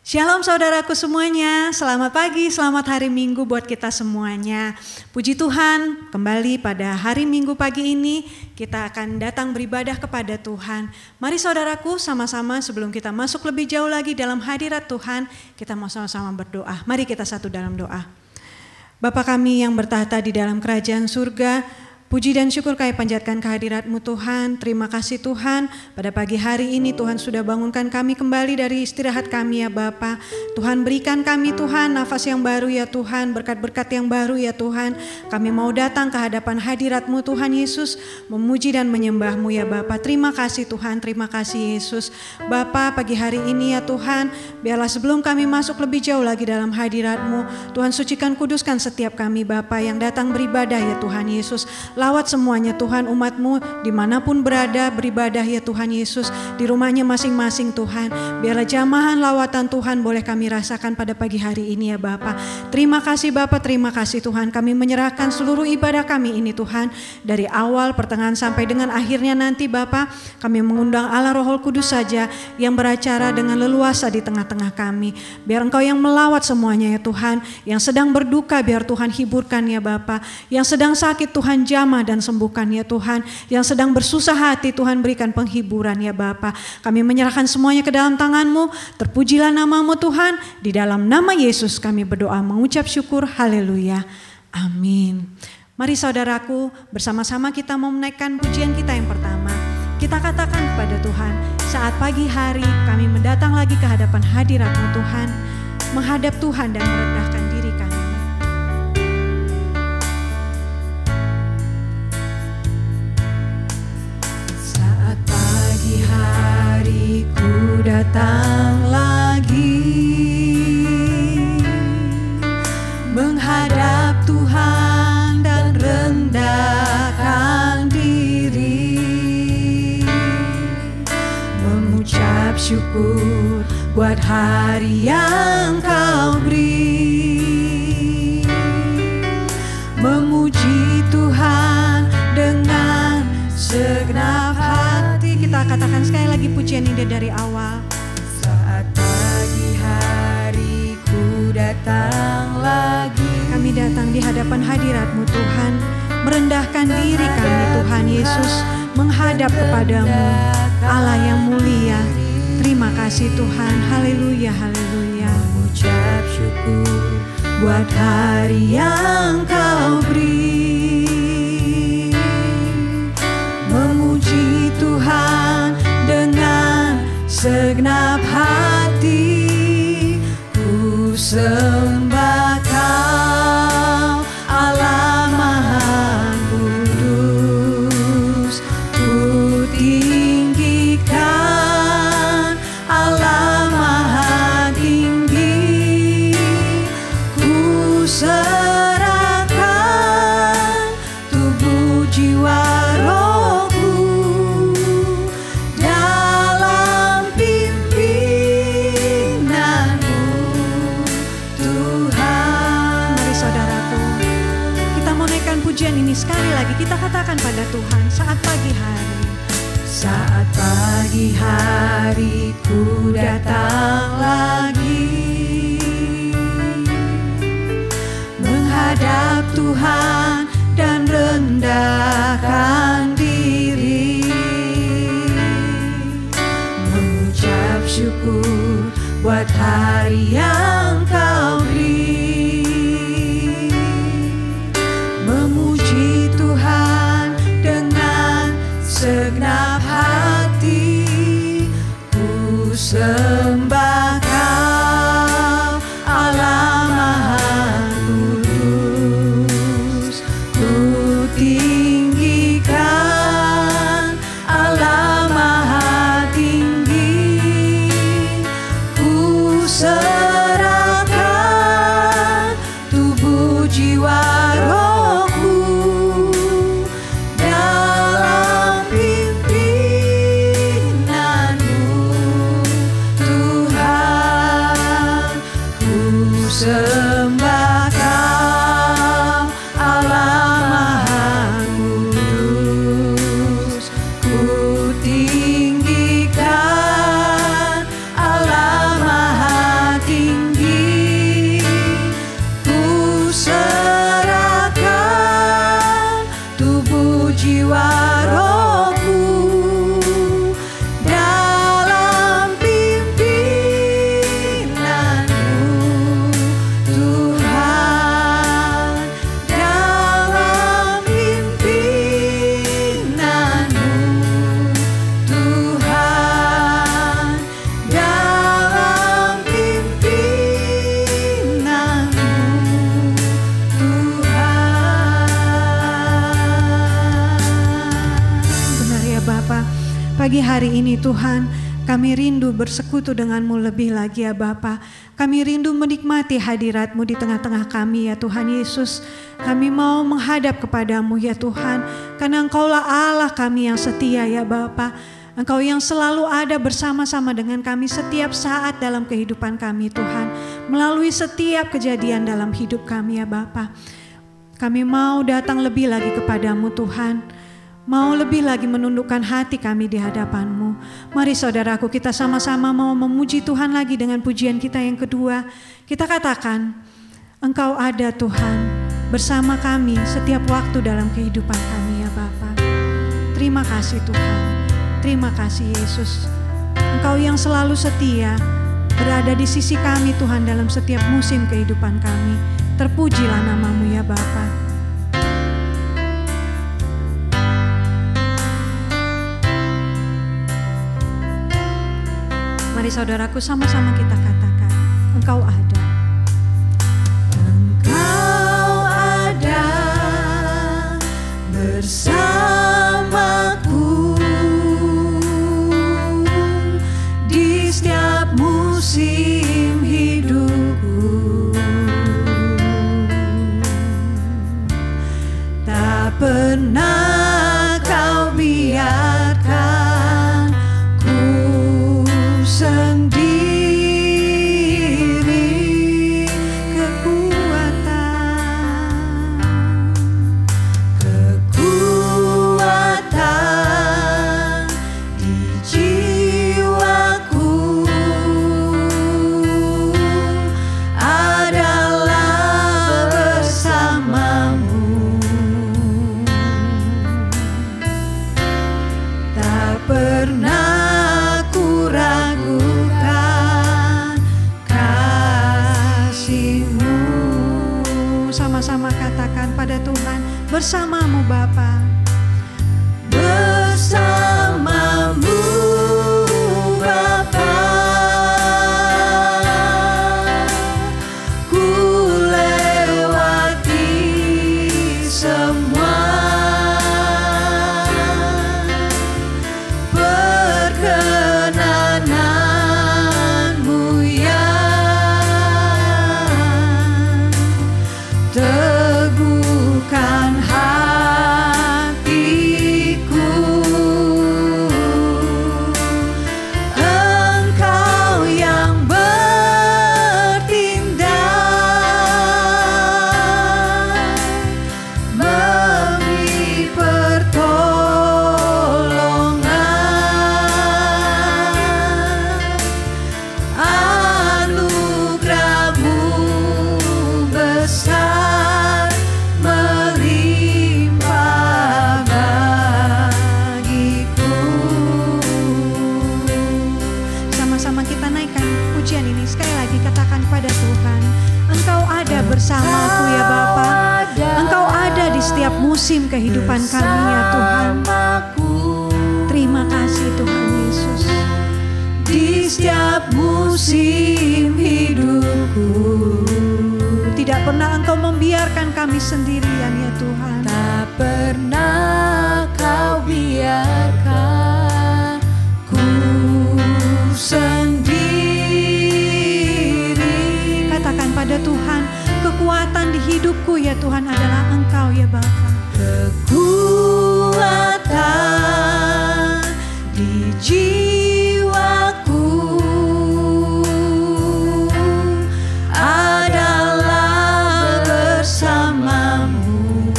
Shalom saudaraku semuanya, selamat pagi, selamat hari Minggu buat kita semuanya. Puji Tuhan, kembali pada hari Minggu pagi ini kita akan datang beribadah kepada Tuhan. Mari saudaraku sama-sama sebelum kita masuk lebih jauh lagi dalam hadirat Tuhan, kita mau sama-sama berdoa. Mari kita satu dalam doa. Bapa kami yang bertahta di dalam kerajaan surga, puji dan syukur kami panjatkan kehadirat-Mu Tuhan. Terima kasih Tuhan, pada pagi hari ini Tuhan sudah bangunkan kami kembali dari istirahat kami ya Bapa. Tuhan berikan kami Tuhan nafas yang baru ya Tuhan, berkat-berkat yang baru ya Tuhan. Kami mau datang ke hadapan hadirat-Mu Tuhan Yesus, memuji dan menyembah-Mu ya Bapa. Terima kasih Tuhan, terima kasih Yesus. Bapa, pagi hari ini ya Tuhan, biarlah sebelum kami masuk lebih jauh lagi dalam hadirat-Mu, Tuhan sucikan kuduskan setiap kami Bapa yang datang beribadah ya Tuhan Yesus. Lawat semuanya Tuhan umat-Mu dimanapun berada beribadah ya Tuhan Yesus, di rumahnya masing-masing Tuhan. Biarlah jamahan lawatan Tuhan boleh kami rasakan pada pagi hari ini ya Bapa. Terima kasih Bapa, terima kasih Tuhan. Kami menyerahkan seluruh ibadah kami ini Tuhan, dari awal, pertengahan sampai dengan akhirnya nanti Bapa. Kami mengundang Allah Roh Kudus saja yang beracara dengan leluasa di tengah-tengah kami. Biar Engkau yang melawat semuanya ya Tuhan. Yang sedang berduka biar Tuhan hiburkan ya Bapa. Yang sedang sakit Tuhan jamah dan sembuhkan ya Tuhan. Yang sedang bersusah hati Tuhan berikan penghiburan ya Bapa. Kami menyerahkan semuanya ke dalam tangan-Mu. Terpujilah nama-Mu Tuhan. Di dalam nama Yesus kami berdoa mengucap syukur. Haleluya. Amin. Mari saudaraku, bersama-sama kita mau menaikkan pujian kita yang pertama. Kita katakan kepada Tuhan, saat pagi hari kami mendatang lagi ke hadapan hadirat-Mu Tuhan, menghadap Tuhan dan merendahkan diri kami. Hariku datang lagi menghadap Tuhan dan rendahkan diri, mengucap syukur buat hari yang Kau beri, memuji Tuhan dengan segenap hati. Kita katakan sekali lagi pujian ini dari awal. Saat pagi hari ku datang lagi, kami datang di hadapan hadirat-Mu Tuhan, merendahkan diri kami Tuhan Yesus, menghadap kepadamu Allah yang mulia. Terima kasih Tuhan, haleluya, haleluya. Mengucap syukur buat hari yang Kau beri, memuji Tuhan dengan segenap hati. Ku sembah Kau Allah Maha Kudus, ku tinggikan Allah Maha Tinggi, ku serahkan tubuh jiwa rohku dalam pimpinanmu Tuhan. Mari saudaraku, kita mau naikkan pujian ini sekali lagi. Kita katakan pada Tuhan, saat pagi hari, saat pagi hari ku datang lagi menghadap Tuhan dan rendahkan diri, mengucap syukur buat hari yang Kau beri, memuji Tuhan dengan segenap hati. Ku sembah Kau Allah Maha Kudus, ku tinggikan Allah Maha Tinggi, ku serahkan tubuh jiwa rohku dalam pimpinanmu Pagi hari ini Tuhan, kami rindu bersekutu dengan-Mu lebih lagi ya Bapa. Kami rindu menikmati hadirat-Mu di tengah-tengah kami ya Tuhan Yesus. Kami mau menghadap kepada-Mu ya Tuhan, karena Engkaulah Allah kami yang setia ya Bapa. Engkau yang selalu ada bersama-sama dengan kami setiap saat dalam kehidupan kami Tuhan. Melalui setiap kejadian dalam hidup kami ya Bapa. Kami mau datang lebih lagi kepada-Mu Tuhan. Mau lebih lagi menundukkan hati kami di hadapan-Mu. Mari saudaraku, kita sama-sama mau memuji Tuhan lagi dengan pujian kita yang kedua. Kita katakan, Engkau ada Tuhan bersama kami setiap waktu dalam kehidupan kami ya Bapa. Terima kasih Tuhan. Terima kasih Yesus. Engkau yang selalu setia berada di sisi kami Tuhan dalam setiap musim kehidupan kami. Terpujilah nama-Mu ya Bapa. Mari saudaraku sama-sama kita katakan, Engkau ada. Engkau ada bersamaku di setiap musim hidupku. Tak pernah Kau biarkan sendiri, kekuatan di jiwaku adalah bersama-Mu. Tak pernah sama-sama katakan pada Tuhan, bersama-Mu Bapa. Bersama-Mu Bapa, ku lewati semua perkenanan-Mu ya. Teguhkan hatiku, Engkau yang bertindak, memberi pertolongan, anugerah-Mu besar melimpah bagiku. Sama-sama kita naikkan pujian ini sekali lagi, katakan pada Tuhan, Engkau ada bersamaku ya Bapa. Engkau ada di setiap musim kehidupan kami ya Tuhan. Terima kasih Tuhan Yesus. Di setiap musim hidupku, tidak pernah Engkau membiarkan kami sendirian ya Tuhan. Tak pernah Kau biarkan ku sendiri. Katakan pada Tuhan, kekuatan di hidupku ya Tuhan adalah Engkau ya Bapa. Kekuatan di jiwaku adalah bersama-Mu.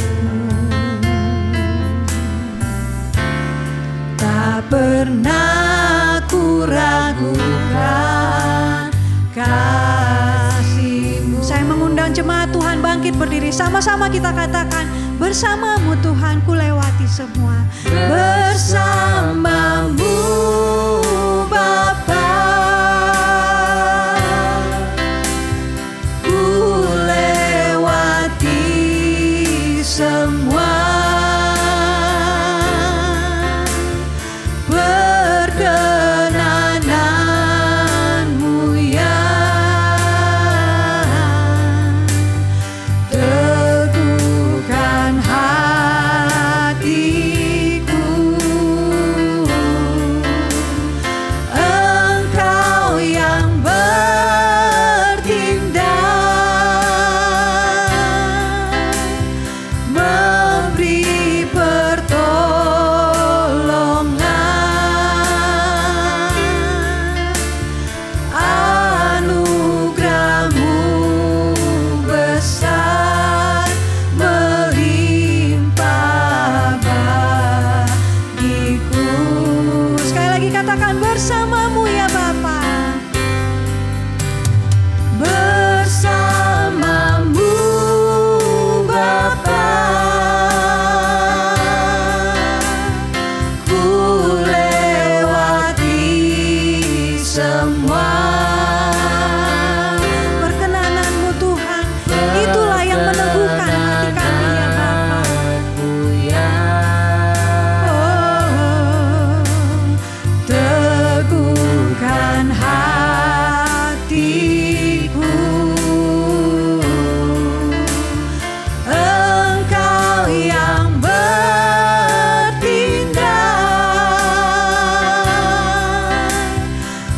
Tak pernah ku ragukan kasih-Mu. Saya mengundang jemaat Tuhan bangkit berdiri, sama-sama kita katakan, bersama-Mu Tuhan ku lewati semua. Bersama-Mu Bapa, ku lewati semua perkenanan-Mu ya. Teguhkan hatiku, katakan bersamamu ya Bapa. Bersamamu Bapa, ku lewati semua. Perkenananmu Tuhan, itulah yang meneguhkan hati kami ya Bapa. Oh, teguhkan hatiku. Engkau yang bertindak,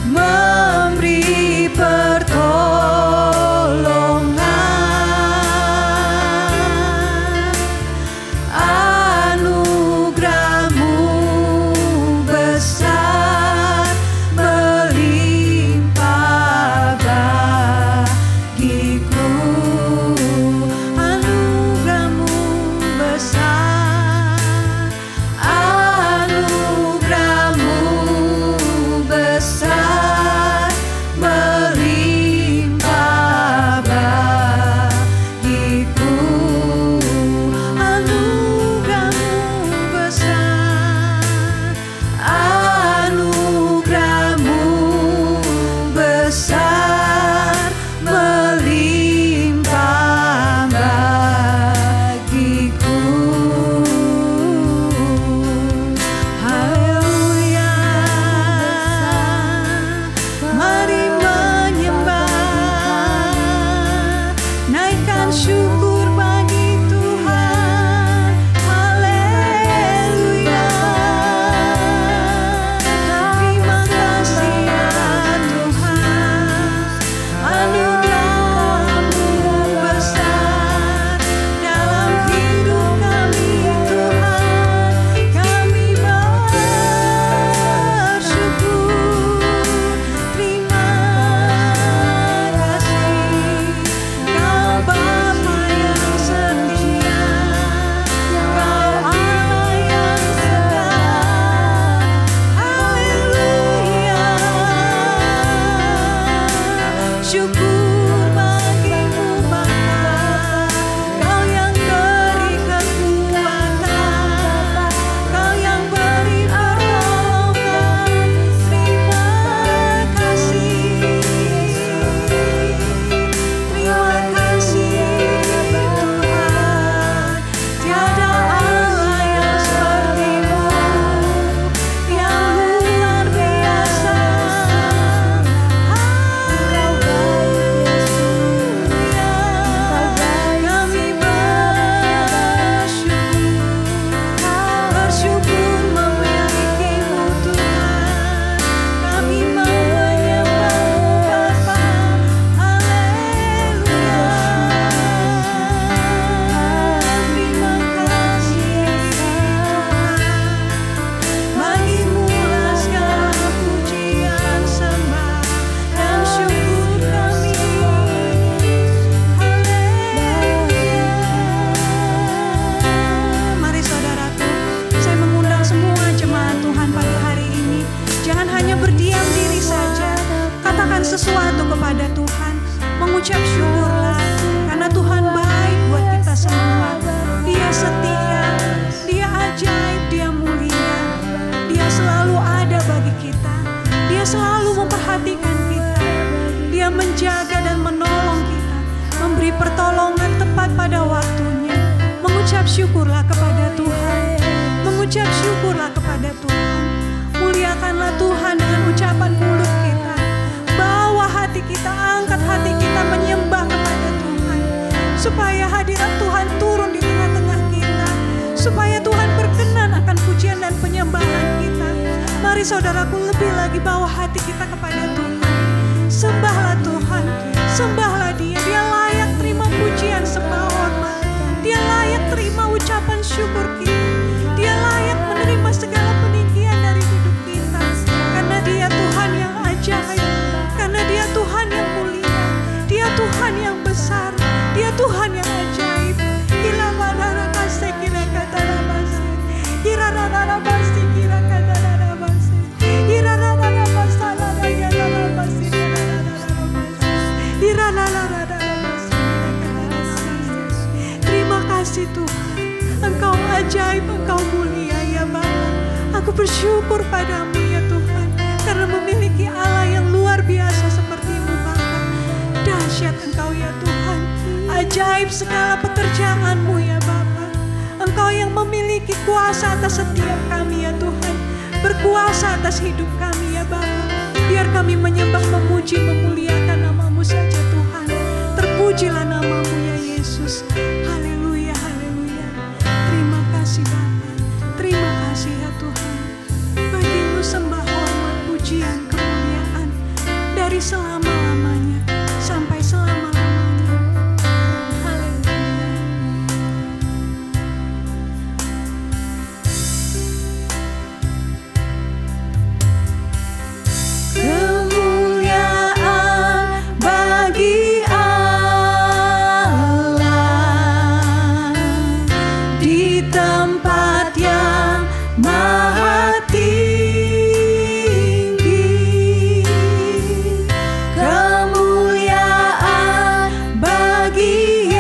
memberi pertolongan. Anugerah-Mu besar, melimpah bagiku. Anugerah-Mu besar, anugerah-Mu besar, melimpah bagiku. Anugerah-Mu besar, anugerah-Mu besar, melimpah bagiku. Haleluya. Mari menyembah, naikkan syukur bagi Tuhan. Haleluya. Terima kasih ya Tuhan, anugerah-Mu besar dalam hidup kami Tuhan. Kami bersyukur, terima kasih. Kau Bapa yang setia, Kau Allah yang setia. Haleluya. Syukur bagimu Bapa, Kau yang beri kekuatan, Kau yang beri pertolongan. Terima kasih, terima kasih Tuhan. Tiada Allah yang seperti-Mu, yang luar biasa. Kami bersyukur memiliki-Mu Tuhan. Kami mau menyembah-Mu Bapa. Haleluya. Terima kasih Tuhan. Bagi-Mu-lah segala pujian, sembah dan syukur kami. Mari saudaraku, saya mengundang semua jemaat Tuhan pada hari ini. Jangan hanya berdiam diri saja, katakan sesuatu kepada Tuhan. Mengucap syukurlah, karena Tuhan baik buat kita semua. Dia setia, Dia ajaib, Dia mulia. Dia selalu ada bagi kita. Dia selalu memperhatikan kita. Dia menjaga dan menolong kita, memberi pertolongan tepat pada waktunya. Mengucap syukurlah kepada Tuhan. Mengucap syukurlah kepada Tuhan. Muliakanlah Tuhan dengan ucapan mulut kita. Bawa hati kita, angkat hati kita menyembah kepada Tuhan. Supaya hadirat Tuhan turun di tengah-tengah kita. Supaya Tuhan berkenan akan pujian dan penyembahan kita. Mari saudaraku, lebih lagi bawa hati kita kepada Tuhan. Sembahlah Tuhan, sembahlah Dia. Dia layak terima pujian sembah hormat. Dia layak terima ucapan syukur kita. Dia layak menerima segala peninggian dari hidup kita. Karena Dia Tuhan yang ajaib, karena Dia Tuhan yang mulia, Dia Tuhan yang besar, Dia Tuhan yang ajaib. Kira mana kasih, kira kata nabasi, kira nana nabasi, kira kata nabasi, kira bersyukur padamu ya Tuhan, karena memiliki Allah yang luar biasa seperti-Mu Bapa. Dahsyat Engkau ya Tuhan, ajaib segala pekerjaan-Mu ya Bapa. Engkau yang memiliki kuasa atas setiap kami ya Tuhan, berkuasa atas hidup kami ya Bapa. Biar kami menyembah, memuji, memuliakan nama-Mu saja Tuhan. Terpujilah nama-Mu ya Yesus. Haleluya, haleluya. Terima kasih Bapa, terima kasih ya Tuhan. Bagi-Mu sembah, hormat, pujian, kemuliaan dari selama-lamanya sampai selama-lamanya. Haleluya. Kemuliaan bagi Allah di tempat yang maha tinggi. Kemuliaan bagi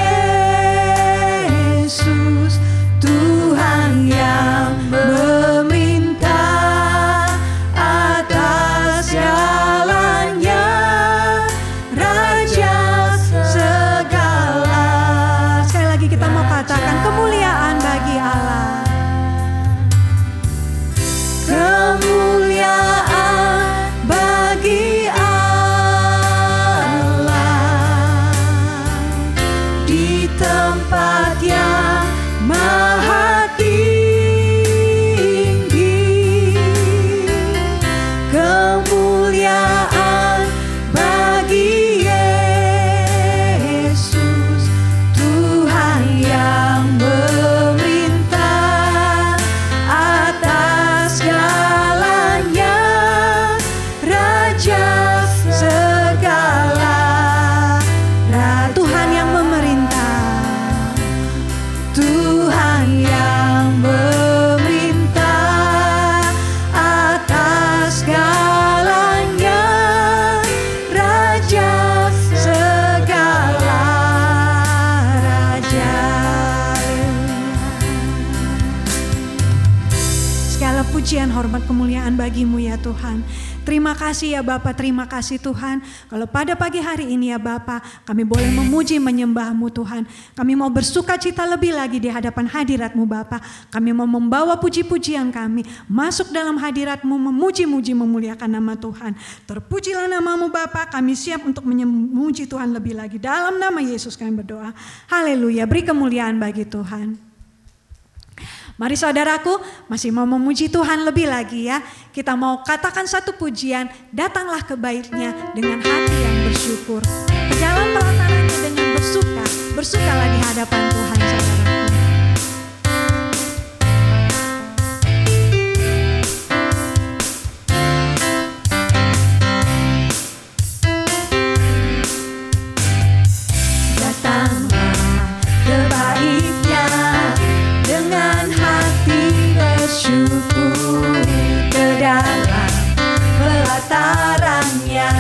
Yesus, Tuhan yang memerintah atas segalanya, Raja segala. Sekali lagi kita mau katakan kemuliaan bagi Allah. Kemuliaan bagi Allah di tempat yang maha tinggi. Kemuliaan bagi Yesus, Tuhan yang memerintah atas segalanya, Raja segala. Tuhan yang memerintah, Tuhan yang memerintah atas segalanya, Raja segala, Raja. Segala pujian, hormat, kemuliaan bagi-Mu ya Tuhan. Terima kasih ya Bapa, terima kasih Tuhan. Kalau pada pagi hari ini ya Bapa, kami boleh memuji menyembah-Mu Tuhan. Kami mau bersuka cita lebih lagi di hadapan hadirat-Mu Bapa. Kami mau membawa puji-pujian kami masuk dalam hadirat-Mu, memuji-muji, memuliakan nama Tuhan. Terpujilah nama-Mu Bapa, kami siap untuk memuji Tuhan lebih lagi. Dalam nama Yesus kami berdoa. Haleluya, beri kemuliaan bagi Tuhan. Mari saudaraku, masih mau memuji Tuhan lebih lagi ya. Kita mau katakan satu pujian, datanglah ke baitnya dengan hati yang bersyukur. Ke dalam pelatarannya dengan bersuka, bersukalah di hadapan Tuhan saudaraku. Datanglah ke baitnya dengan hati bersyukur, ke dalam pelatarannya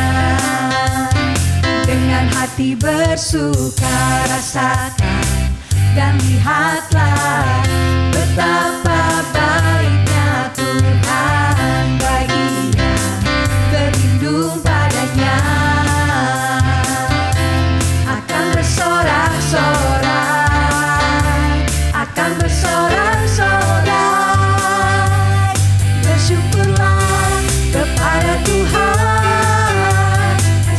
dengan hati bersuka. Rasakan dan lihatlah betapa baiknya Tuhan, baginya berlindung padanya akan bersorak-sorai, akan bersorak-sorai. Bersyukurlah kepada Tuhan,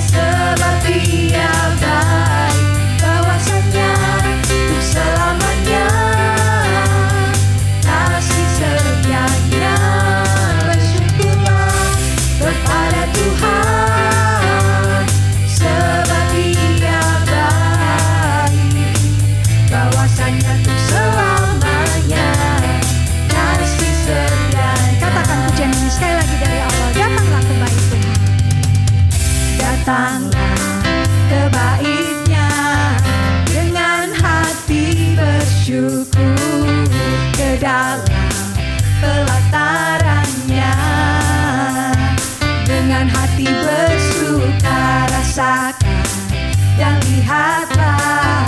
sebab Dia baik, bahwasanya untuk selamanya kasih setianya. Bersyukurlah kepada Tuhan, sebab Dia baik, bahwasanya untuk selamanya kasih setianya. Katakan pujian ini sekali lagi dari awal. Datanglah ke bait Tuhan. Datanglah ke baitnya dengan hati bersyukur, ke dalam pelatarannya dengan hati bersuka. Rasakan dan lihatlah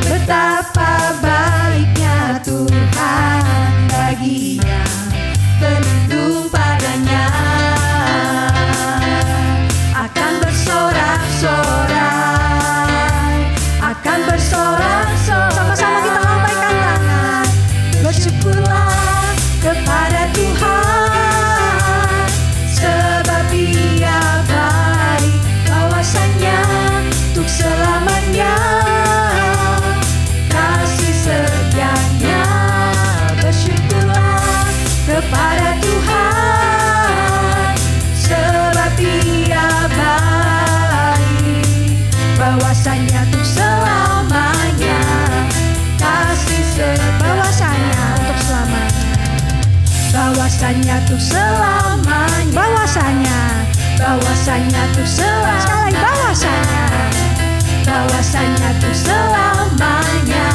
betapa baiknya Tuhan, baginya berlindung pada tuh selamanya. Bahwasanya tuh selamanya. Sekali bahwasanya tuh selamanya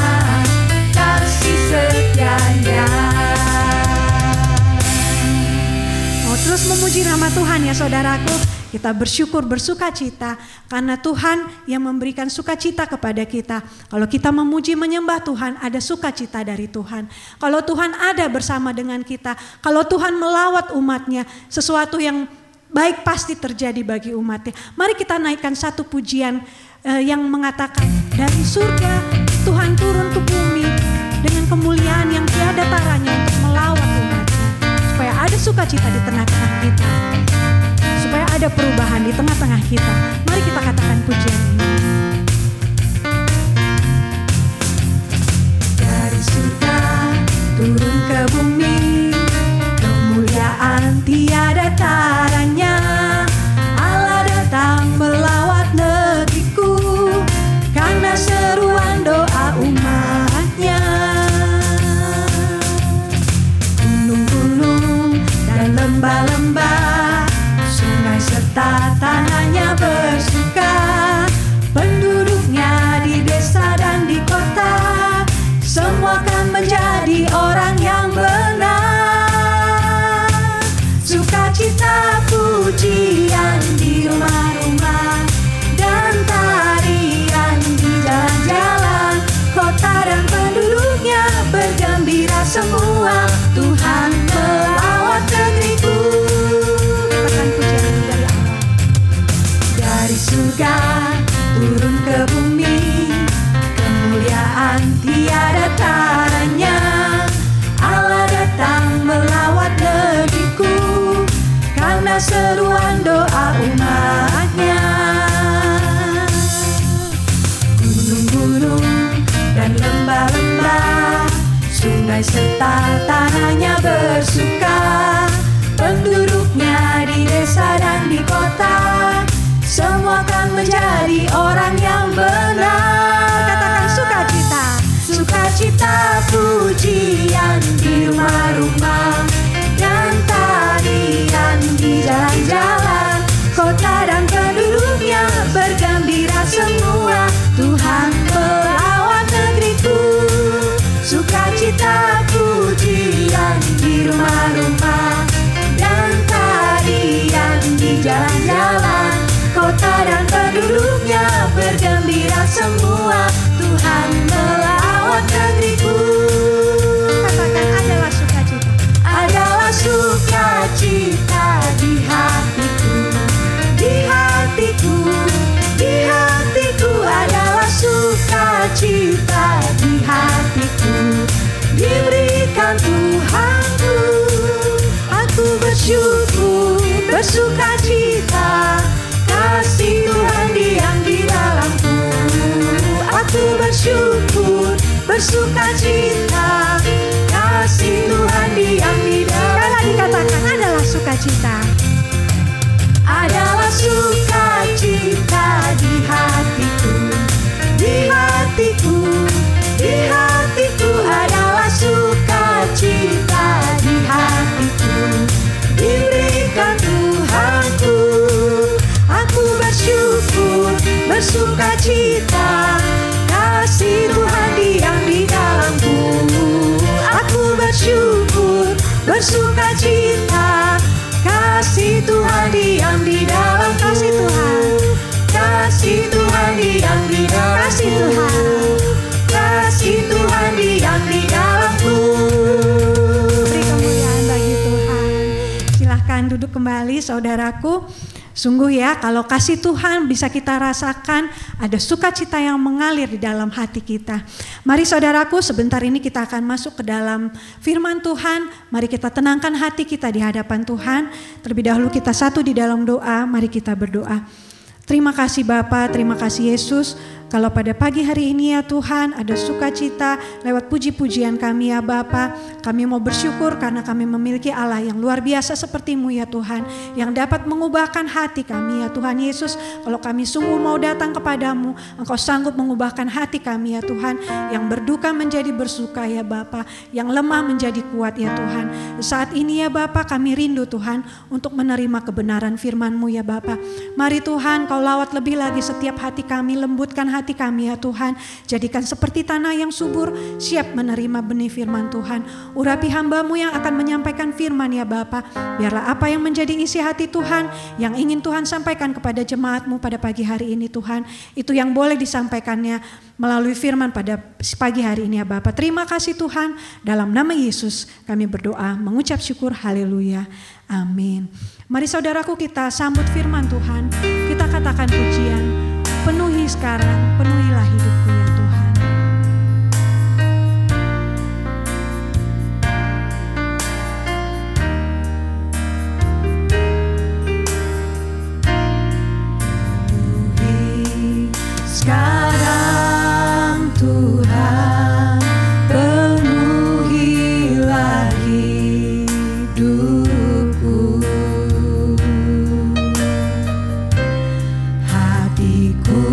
kasih setianya. Mau terus memuji nama Tuhan ya saudaraku. Kita bersyukur, bersuka cita karena Tuhan yang memberikan sukacita kepada kita. Kalau kita memuji menyembah Tuhan, ada sukacita dari Tuhan. Kalau Tuhan ada bersama dengan kita, kalau Tuhan melawat umatnya, sesuatu yang baik pasti terjadi bagi umatnya. Mari kita naikkan satu pujian yang mengatakan dari surga Tuhan turun ke bumi dengan kemuliaan yang tiada taranya untuk melawat umatnya. Supaya ada sukacita di tengah-tengah kita. Supaya ada perubahan di tengah-tengah kita. Mari kita katakan pujian ini. Dari surga turun ke bumi, kemuliaan tiada taranya. Allah datang melawat negeriku, karena seruan doa umatnya. Gunung-gunung dan lembah-lembah, serta tanahnya bersuka, penduduknya di desa dan di kota, semua akan menjadi orang yang benar. Sukacita pujian di rumah-rumah dan tarian di jalan-jalan, kota dan penduduknya bergembira semua. Tuhan melawat negeriku. Dari surga turun ke bumi, kemuliaan tiada taranya. Allah datang melawat negeriku, karena seruan doa umatnya. Gunung-gunung dan lembah-lembah, sungai serta tanahnya bersuka, penduduknya di desa dan di kota, semua akan menjadi orang yang benar. Katakan sukacita. Sukacita pujian di rumah-rumah dan tarian di jalan-jalan, kota dan penduduknya bergembira semua. Tuhan melawat negeriku. Sukacita pujian di rumah-rumah dan tarian di jalan-jalan, kota dan penduduknya bergembira semua. Tuhan melawat negeriku. Katakan adalah sukacita. Adalah sukacita di hatiku. Di hatiku, di hatiku adalah sukacita di hatiku. Diberikan Tuhanku, aku bersyukur, bersukacita. Kasih Tuhan diam di dalamku. Aku bersyukur, bersukacita. Kasih Tuhan diam di dalamku. Sekali dikatakan adalah sukacita. Adalah sukacita di hatiku. Di hatiku, di hatiku adalah sukacita di hatiku. Diberikan Tuhanku, aku bersyukur, bersukacita. Kasih Tuhan diam di dalamku. Aku bersyukur, bersukacita. Kasih Tuhan diam di dalam. Kasih Tuhan, kasih Tuhan diam di dalam. Kasih Tuhan, kasih Tuhan diam di dalamku. Beri kemuliaan bagi Tuhan. Silahkan duduk kembali saudaraku. Sungguh ya, kalau kasih Tuhan bisa kita rasakan, ada sukacita yang mengalir di dalam hati kita. Mari saudaraku, sebentar ini kita akan masuk ke dalam firman Tuhan. Mari kita tenangkan hati kita di hadapan Tuhan. Terlebih dahulu kita satu di dalam doa, mari kita berdoa. Terima kasih Bapa, terima kasih Yesus. Kalau pada pagi hari ini ya Tuhan ada sukacita lewat puji-pujian kami ya Bapa, kami mau bersyukur karena kami memiliki Allah yang luar biasa seperti-Mu ya Tuhan, yang dapat mengubahkan hati kami ya Tuhan Yesus. Kalau kami sungguh mau datang kepadamu, Engkau sanggup mengubahkan hati kami ya Tuhan, yang berduka menjadi bersuka ya Bapa, yang lemah menjadi kuat ya Tuhan. Saat ini ya Bapa kami rindu Tuhan untuk menerima kebenaran firman-Mu ya Bapa. Mari Tuhan Kau lawat lebih lagi setiap hati kami, lembutkan hati kami ya Tuhan, jadikan seperti tanah yang subur, siap menerima benih firman Tuhan. Urapi hamba-Mu yang akan menyampaikan firman ya Bapa, biarlah apa yang menjadi isi hati Tuhan, yang ingin Tuhan sampaikan kepada jemaat-Mu pada pagi hari ini Tuhan, itu yang boleh disampaikannya melalui firman pada pagi hari ini ya Bapa. Terima kasih Tuhan, dalam nama Yesus kami berdoa mengucap syukur, haleluya, amin. Mari saudaraku kita sambut firman Tuhan, kita katakan pujian, penuhi sekarang, penuhilah hidupku ya Tuhan. Penuhi sekarang Tuhan, penuhilah hidupku. Hatiku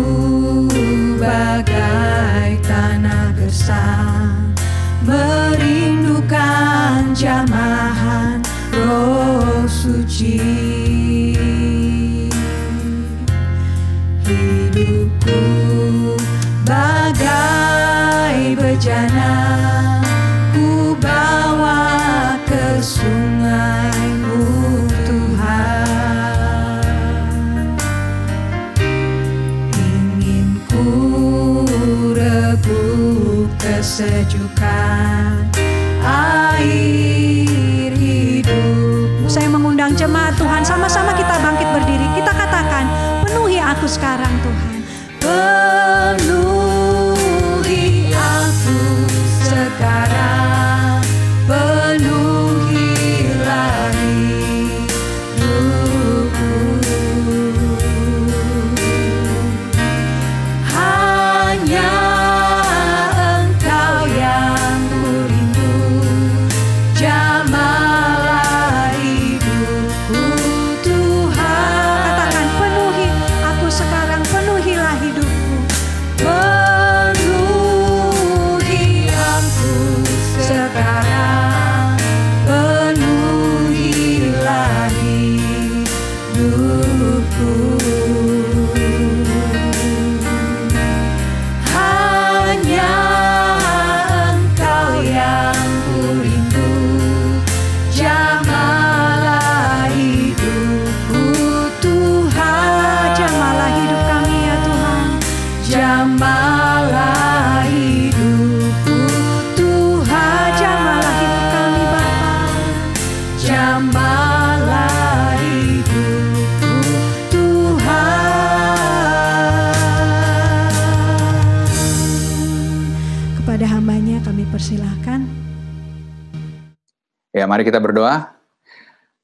bagai tanah gersang, merindukan jamahan Roh Suci. Hidupku bagai bejana, ku bawa ke sungai-Mu Tuhan. Ingin ku rebut kesejukan air hidup. Saya mengundang jemaat Tuhan, sama-sama kita bangkit berdiri, kita katakan, penuhi aku sekarang Tuhan. Penuhi aku sekarang, penuhilah hidupku. Hanya Engkau yang ku rindu, jamalah hidupku Tuhan. Katakan, penuhi aku sekarang, penuhilah hidupku. Penuhi aku sekarang, penuhilah hidupku. Hanya Engkau yang ku rindu, jamalah hidupku Tuhan. Jamalah hidup kami ya Tuhan, jamalah hidupku Tuhan. Jamalah hidup kami Bapa, jamalah hidupku Tuhan. Kepada hambanya kami persilahkan. Ya, mari kita berdoa.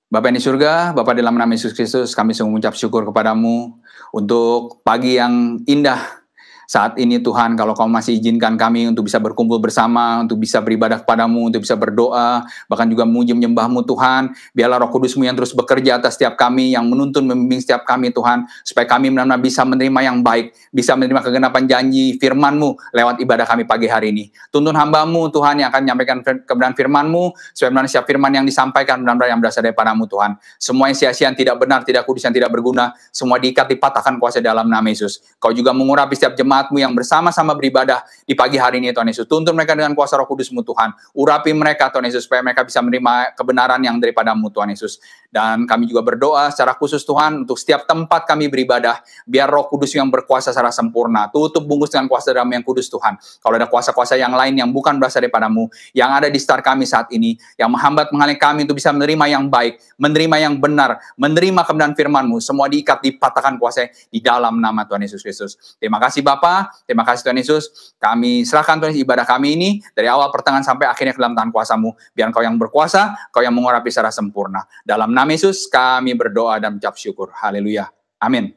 Bapa yang di surga, Bapa dalam nama Yesus Kristus, kami sungguh mengucap syukur kepadamu untuk pagi yang indah saat ini Tuhan. Kalau Kau masih izinkan kami untuk bisa berkumpul bersama, untuk bisa beribadah kepadamu, untuk bisa berdoa, bahkan juga memuji menyembah-Mu Tuhan. Biarlah Roh Kudus-Mu yang terus bekerja atas setiap kami, yang menuntun, membimbing setiap kami Tuhan, supaya kami benar-benar bisa menerima yang baik, bisa menerima kegenapan janji firman-Mu lewat ibadah kami pagi hari ini. Tuntun hamba-Mu Tuhan yang akan menyampaikan kebenaran firman-Mu, supaya benar setiap firman yang disampaikan benar-benar yang berasal daripada-Mu Tuhan. Semua yang sia-sia, yang tidak benar, tidak kudus, yang tidak berguna, semua diikat, dipatahkan kuasa dalam nama Yesus. Kau juga mengurapi setiap jemaat-Mu yang bersama-sama beribadah di pagi hari ini Tuhan Yesus. Tuntun mereka dengan kuasa Roh Kudus-Mu Tuhan. Urapi mereka Tuhan Yesus, supaya mereka bisa menerima kebenaran yang daripada-Mu Tuhan Yesus. Dan kami juga berdoa secara khusus Tuhan untuk setiap tempat kami beribadah, biar Roh Kudus yang berkuasa secara sempurna. Tutup bungkus dengan kuasa dalam yang kudus Tuhan. Kalau ada kuasa-kuasa yang lain yang bukan berasal daripada-Mu, yang ada di sekitar kami saat ini, yang menghambat menghalangi kami untuk bisa menerima yang baik, menerima yang benar, menerima kebenaran firman-Mu, semua diikat, dipatahkan kuasa di dalam nama Tuhan Yesus Kristus. Terima kasih Bapa, terima kasih Tuhan Yesus. Kami serahkan Tuhan ibadah kami ini dari awal pertengahan sampai akhirnya ke dalam tangan kuasa-Mu. Biar Kau yang berkuasa, Kau yang mengurapi secara sempurna. Dalam nama Yesus kami berdoa dan mengucap syukur. Haleluya. Amin.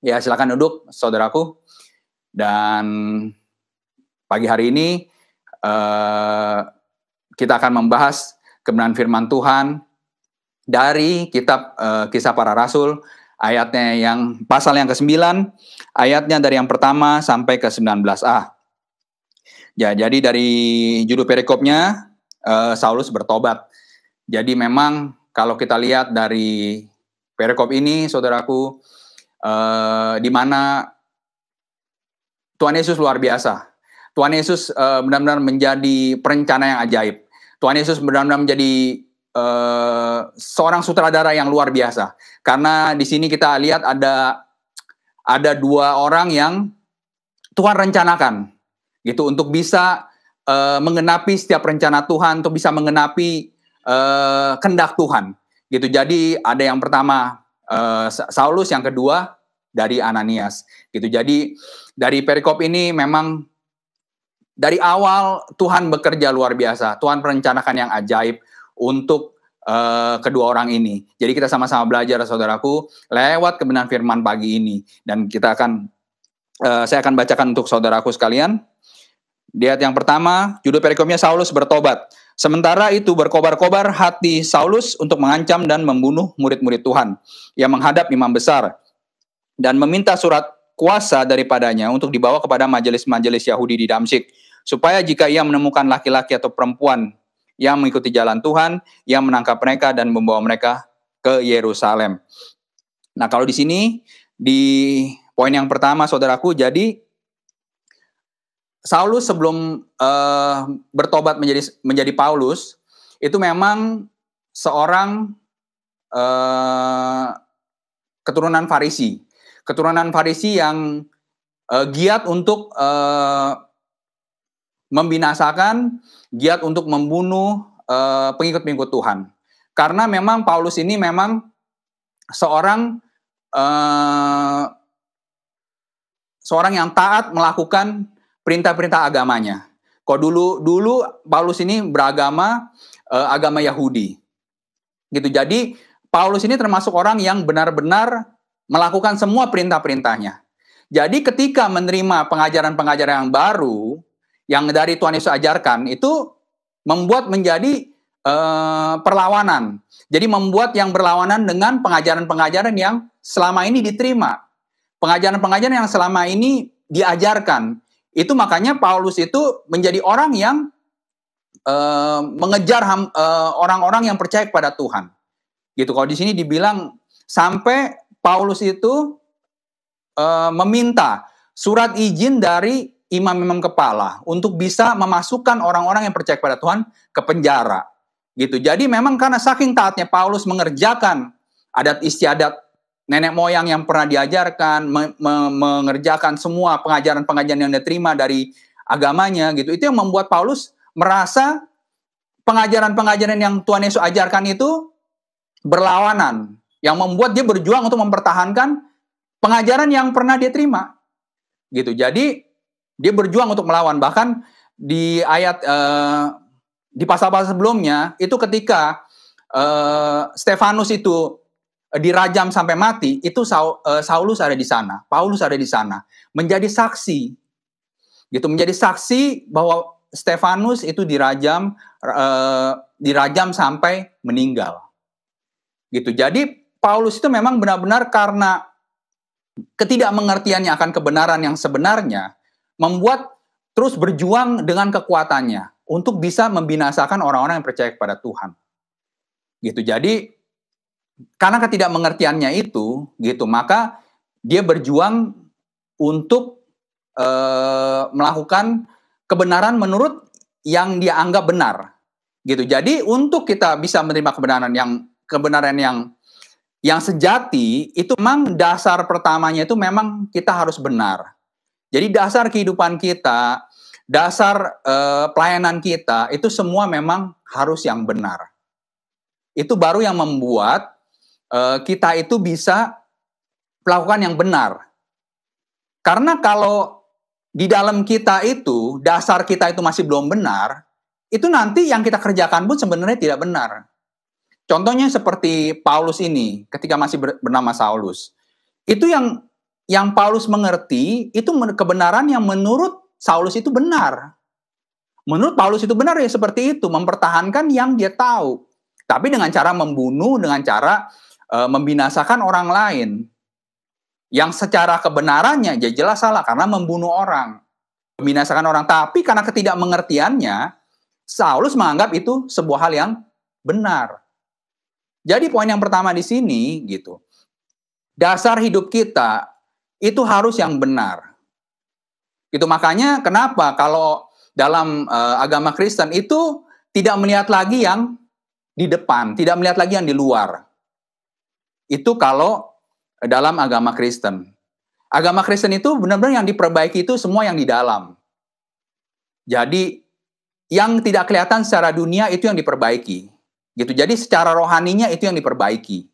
Ya, silakan duduk saudaraku. Dan pagi hari ini kita akan membahas kebenaran firman Tuhan dari kitab Kisah Para Rasul, ayatnya yang pasal yang ke-9, ayatnya dari yang pertama sampai ke 19a. Ya, jadi dari judul perikopnya, Saulus bertobat. Jadi memang kalau kita lihat dari perikop ini, saudaraku, di mana Tuhan Yesus luar biasa. Tuhan Yesus benar-benar menjadi perencana yang ajaib. Tuhan Yesus benar-benar menjadi seorang sutradara yang luar biasa. Karena di sini kita lihat ada dua orang yang Tuhan rencanakan gitu untuk bisa menggenapi setiap rencana Tuhan, untuk bisa menggenapi kehendak Tuhan. Gitu. Jadi ada yang pertama Saulus, yang kedua dari Ananias. Gitu. Jadi dari perikop ini memang dari awal Tuhan bekerja luar biasa. Tuhan merencanakan yang ajaib untuk kedua orang ini. Jadi kita sama-sama belajar, saudaraku, lewat kebenaran firman pagi ini. Dan kita saya akan bacakan untuk saudaraku sekalian. Di ayat yang pertama, judul perikopnya Saulus bertobat. Sementara itu berkobar-kobar hati Saulus untuk mengancam dan membunuh murid-murid Tuhan. Ia menghadap imam besar dan meminta surat kuasa daripadanya untuk dibawa kepada majelis-majelis Yahudi di Damsyik, supaya jika ia menemukan laki-laki atau perempuan yang mengikuti jalan Tuhan, ia menangkap mereka dan membawa mereka ke Yerusalem. Nah, kalau di sini, di poin yang pertama, saudaraku, jadi Saulus sebelum bertobat menjadi Paulus, itu memang seorang keturunan Farisi. Keturunan Farisi yang giat untuk membinasakan, giat untuk membunuh pengikut-pengikut Tuhan. Karena memang Paulus ini memang seorang yang taat melakukan perintah-perintah agamanya. Kok dulu Paulus ini beragama agama Yahudi. Gitu. Jadi Paulus ini termasuk orang yang benar-benar melakukan semua perintah-perintahnya. Jadi ketika menerima pengajaran-pengajaran yang baru yang dari Tuhan Yesus ajarkan, itu membuat menjadi perlawanan. Jadi membuat yang berlawanan dengan pengajaran-pengajaran yang selama ini diterima. Pengajaran-pengajaran yang selama ini diajarkan. Itu makanya Paulus itu menjadi orang yang mengejar orang-orang yang percaya kepada Tuhan. Gitu. Kalau di sini dibilang sampai Paulus itu meminta surat izin dari imam-imam kepala untuk bisa memasukkan orang-orang yang percaya kepada Tuhan ke penjara. Gitu. Jadi memang karena saking taatnya Paulus mengerjakan adat istiadat nenek moyang yang pernah diajarkan, mengerjakan semua pengajaran-pengajaran yang diterima dari agamanya, gitu. Itu yang membuat Paulus merasa pengajaran-pengajaran yang Tuhan Yesus ajarkan itu berlawanan, yang membuat dia berjuang untuk mempertahankan pengajaran yang pernah dia terima. Gitu. Jadi dia berjuang untuk melawan. Bahkan di ayat di pasal-pasal sebelumnya itu ketika Stefanus itu dirajam sampai mati, itu Saulus ada di sana, Paulus ada di sana, menjadi saksi. Gitu, menjadi saksi bahwa Stefanus itu dirajam sampai meninggal. Gitu. Jadi Paulus itu memang benar-benar karena ketidakmengertiannya akan kebenaran yang sebenarnya membuat terus berjuang dengan kekuatannya untuk bisa membinasakan orang-orang yang percaya kepada Tuhan. Gitu. Jadi karena ketidakmengertiannya itu, gitu, maka dia berjuang untuk melakukan kebenaran menurut yang dia anggap benar. Gitu. Jadi untuk kita bisa menerima kebenaran yang sejati, itu memang dasar pertamanya itu memang kita harus benar. Jadi dasar kehidupan kita, dasar pelayanan kita, itu semua memang harus yang benar. Itu baru yang membuat kita itu bisa melakukan yang benar. Karena kalau di dalam kita itu, dasar kita itu masih belum benar, itu nanti yang kita kerjakan pun sebenarnya tidak benar. Contohnya seperti Paulus ini, ketika masih bernama Saulus. Itu yang yang Paulus mengerti itu kebenaran yang menurut Saulus itu benar. Menurut Paulus itu benar ya seperti itu, mempertahankan yang dia tahu. Tapi dengan cara membunuh, dengan cara membinasakan orang lain. Yang secara kebenarannya ya jelas salah karena membunuh orang. Membinasakan orang. Tapi karena ketidakmengertiannya, Saulus menganggap itu sebuah hal yang benar. Jadi poin yang pertama di sini gitu. Dasar hidup kita itu harus yang benar. Itu makanya kenapa kalau dalam agama Kristen itu tidak melihat lagi yang di depan, tidak melihat lagi yang di luar. Itu kalau dalam agama Kristen. Agama Kristen itu benar-benar yang diperbaiki itu semua yang di dalam. Jadi yang tidak kelihatan secara dunia itu yang diperbaiki. Gitu. Jadi secara rohaninya itu yang diperbaiki.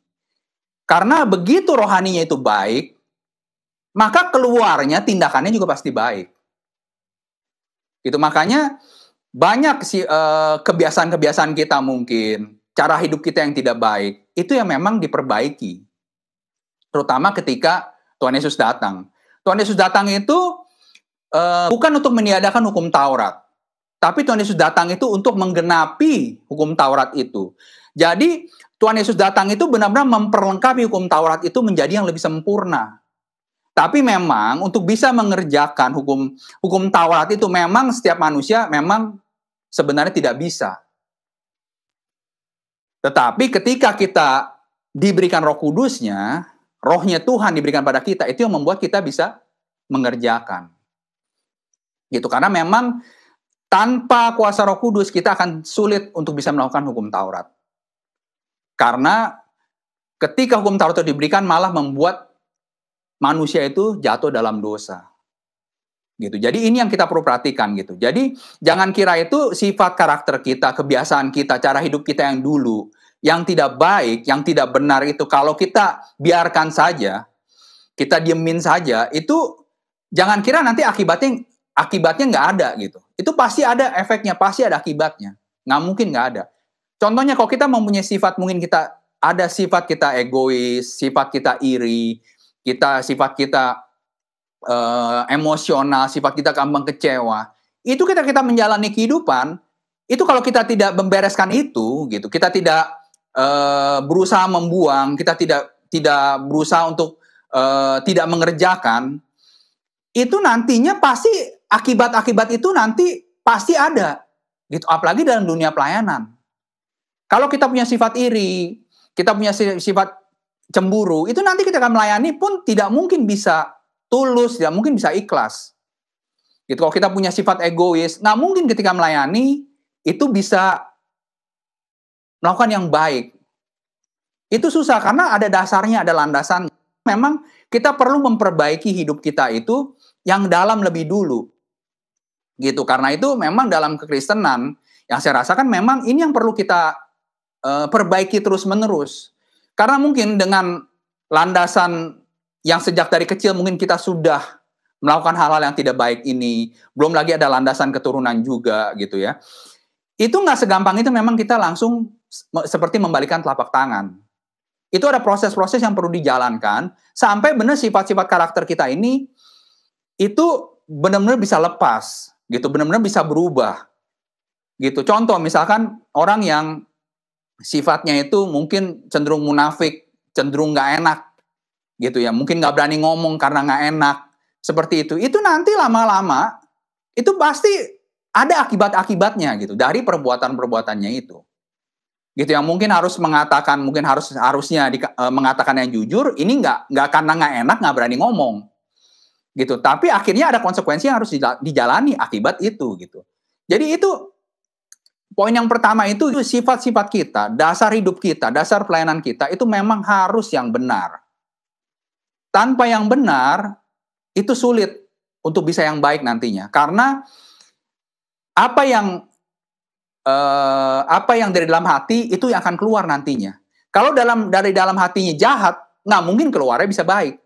Karena begitu rohaninya itu baik, maka keluarnya tindakannya juga pasti baik. Gitu. Makanya banyak kebiasaan-kebiasaan kita mungkin, cara hidup kita yang tidak baik, itu yang memang diperbaiki. Terutama ketika Tuhan Yesus datang. Tuhan Yesus datang itu bukan untuk meniadakan hukum Taurat. Tapi Tuhan Yesus datang itu untuk menggenapi hukum Taurat itu. Jadi Tuhan Yesus datang itu benar-benar memperlengkapi hukum Taurat itu menjadi yang lebih sempurna. Tapi memang untuk bisa mengerjakan hukum Taurat itu memang setiap manusia memang sebenarnya tidak bisa. Tetapi ketika kita diberikan Roh Kudusnya, Rohnya Tuhan diberikan pada kita, itu yang membuat kita bisa mengerjakan. Gitu, karena memang tanpa kuasa Roh Kudus kita akan sulit untuk bisa melakukan hukum Taurat. Karena ketika hukum Taurat itu diberikan malah membuat manusia itu jatuh dalam dosa. Gitu. Jadi ini yang kita perlu perhatikan gitu. Jadi jangan kira itu sifat karakter kita, kebiasaan kita, cara hidup kita yang dulu, yang tidak baik, yang tidak benar itu kalau kita biarkan saja, kita diemin saja, itu jangan kira nanti akibatnya nggak ada gitu. Itu pasti ada efeknya, pasti ada akibatnya. Nggak mungkin nggak ada. Contohnya kalau kita mempunyai sifat, mungkin kita ada sifat kita egois, sifat kita iri, sifat kita emosional, sifat kita gampang kecewa. Itu kita menjalani kehidupan, itu kalau kita tidak membereskan itu, gitu, kita tidak berusaha membuang, kita tidak berusaha untuk tidak mengerjakan, itu nantinya pasti akibat-akibat itu nanti pasti ada, gitu. Apalagi dalam dunia pelayanan. Kalau kita punya sifat iri, kita punya sifat cemburu, itu nanti kita akan melayani pun tidak mungkin bisa tulus, tidak mungkin bisa ikhlas. Gitu. Kalau kita punya sifat egois, nggak mungkin ketika melayani itu bisa melakukan yang baik. Itu susah karena ada dasarnya, ada landasan. Memang kita perlu memperbaiki hidup kita itu yang dalam lebih dulu. Gitu. Karena itu memang dalam kekristenan yang saya rasakan memang ini yang perlu kita perbaiki terus-menerus. Karena mungkin dengan landasan yang sejak dari kecil mungkin kita sudah melakukan hal-hal yang tidak baik ini, belum lagi ada landasan keturunan juga gitu ya. Itu nggak segampang itu memang kita langsung seperti membalikan telapak tangan. Itu ada proses-proses yang perlu dijalankan sampai benar sifat-sifat karakter kita ini itu benar-benar bisa lepas, gitu, benar-benar bisa berubah. Gitu. Contoh misalkan orang yang sifatnya itu mungkin cenderung munafik, cenderung nggak enak, gitu ya, mungkin nggak berani ngomong karena nggak enak, seperti itu nanti lama-lama itu pasti ada akibat-akibatnya gitu dari perbuatan-perbuatannya itu, gitu, yang mungkin harus mengatakan, mungkin harusnya mengatakan yang jujur, ini nggak karena nggak enak nggak berani ngomong, gitu, tapi akhirnya ada konsekuensi yang harus dijalani akibat itu, gitu. Jadi itu poin yang pertama itu sifat-sifat kita, dasar hidup kita, dasar pelayanan kita itu memang harus yang benar. Tanpa yang benar, itu sulit untuk bisa yang baik nantinya. Karena apa yang dari dalam hati, itu yang akan keluar nantinya. Kalau dari dalam hatinya jahat, nggak mungkin keluarnya bisa baik.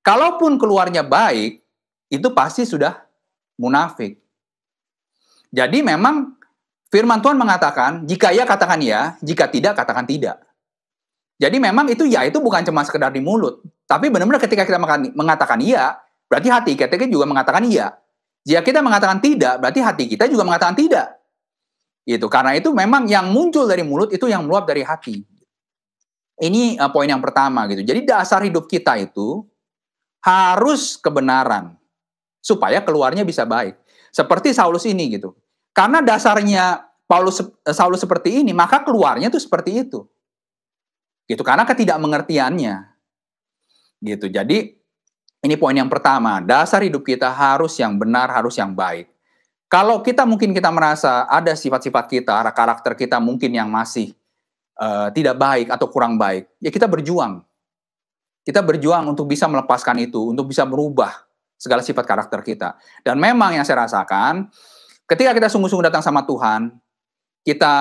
Kalaupun keluarnya baik, itu pasti sudah munafik. Jadi memang firman Tuhan mengatakan, jika ya katakan ya, jika tidak katakan tidak. Jadi memang itu ya itu bukan cuma sekedar di mulut, Tapi benar-benar ketika kita mengatakan iya, berarti hati kita juga mengatakan iya. Jika kita mengatakan tidak, berarti hati kita juga mengatakan tidak. Gitu. Karena itu memang yang muncul dari mulut itu yang meluap dari hati. Ini poin yang pertama gitu. Jadi dasar hidup kita itu harus kebenaran supaya keluarnya bisa baik. Seperti Saulus ini gitu. Karena dasarnya Saulus seperti ini, maka keluarnya tuh seperti itu. Gitu. Karena ketidakmengertiannya. Gitu. Jadi ini poin yang pertama. Dasar hidup kita harus yang benar, harus yang baik. Kalau kita merasa ada sifat-sifat kita, karakter kita mungkin yang masih tidak baik atau kurang baik, ya kita berjuang. Kita berjuang untuk bisa melepaskan itu, untuk bisa merubah segala sifat karakter kita. Dan memang yang saya rasakan, ketika kita sungguh-sungguh datang sama Tuhan, kita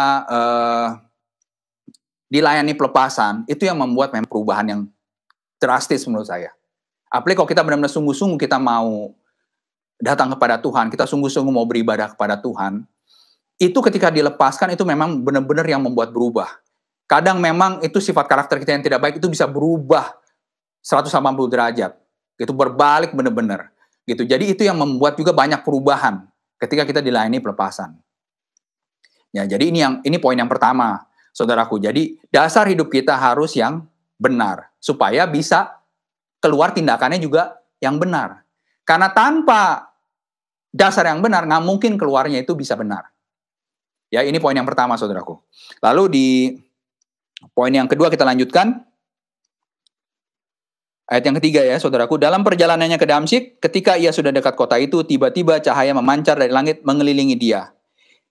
dilayani pelepasan, itu yang membuat memang perubahan yang drastis menurut saya. Apalagi kalau kita benar-benar sungguh-sungguh kita mau datang kepada Tuhan, kita sungguh-sungguh mau beribadah kepada Tuhan, itu ketika dilepaskan itu memang benar-benar yang membuat berubah. Kadang memang itu sifat karakter kita yang tidak baik itu bisa berubah 180 derajat. Itu berbalik benar-benar. Gitu. Jadi itu yang membuat juga banyak perubahan ketika kita dilayani pelepasan. Ya, jadi ini poin yang pertama, saudaraku. Jadi dasar hidup kita harus yang benar supaya bisa keluar tindakannya juga yang benar. Karena tanpa dasar yang benar, nggak mungkin keluarnya itu bisa benar. Ya, ini poin yang pertama, saudaraku. Lalu di poin yang kedua kita lanjutkan. Ayat yang ketiga ya, saudaraku. Dalam perjalanannya ke Damsyik, ketika ia sudah dekat kota itu, tiba-tiba cahaya memancar dari langit mengelilingi dia.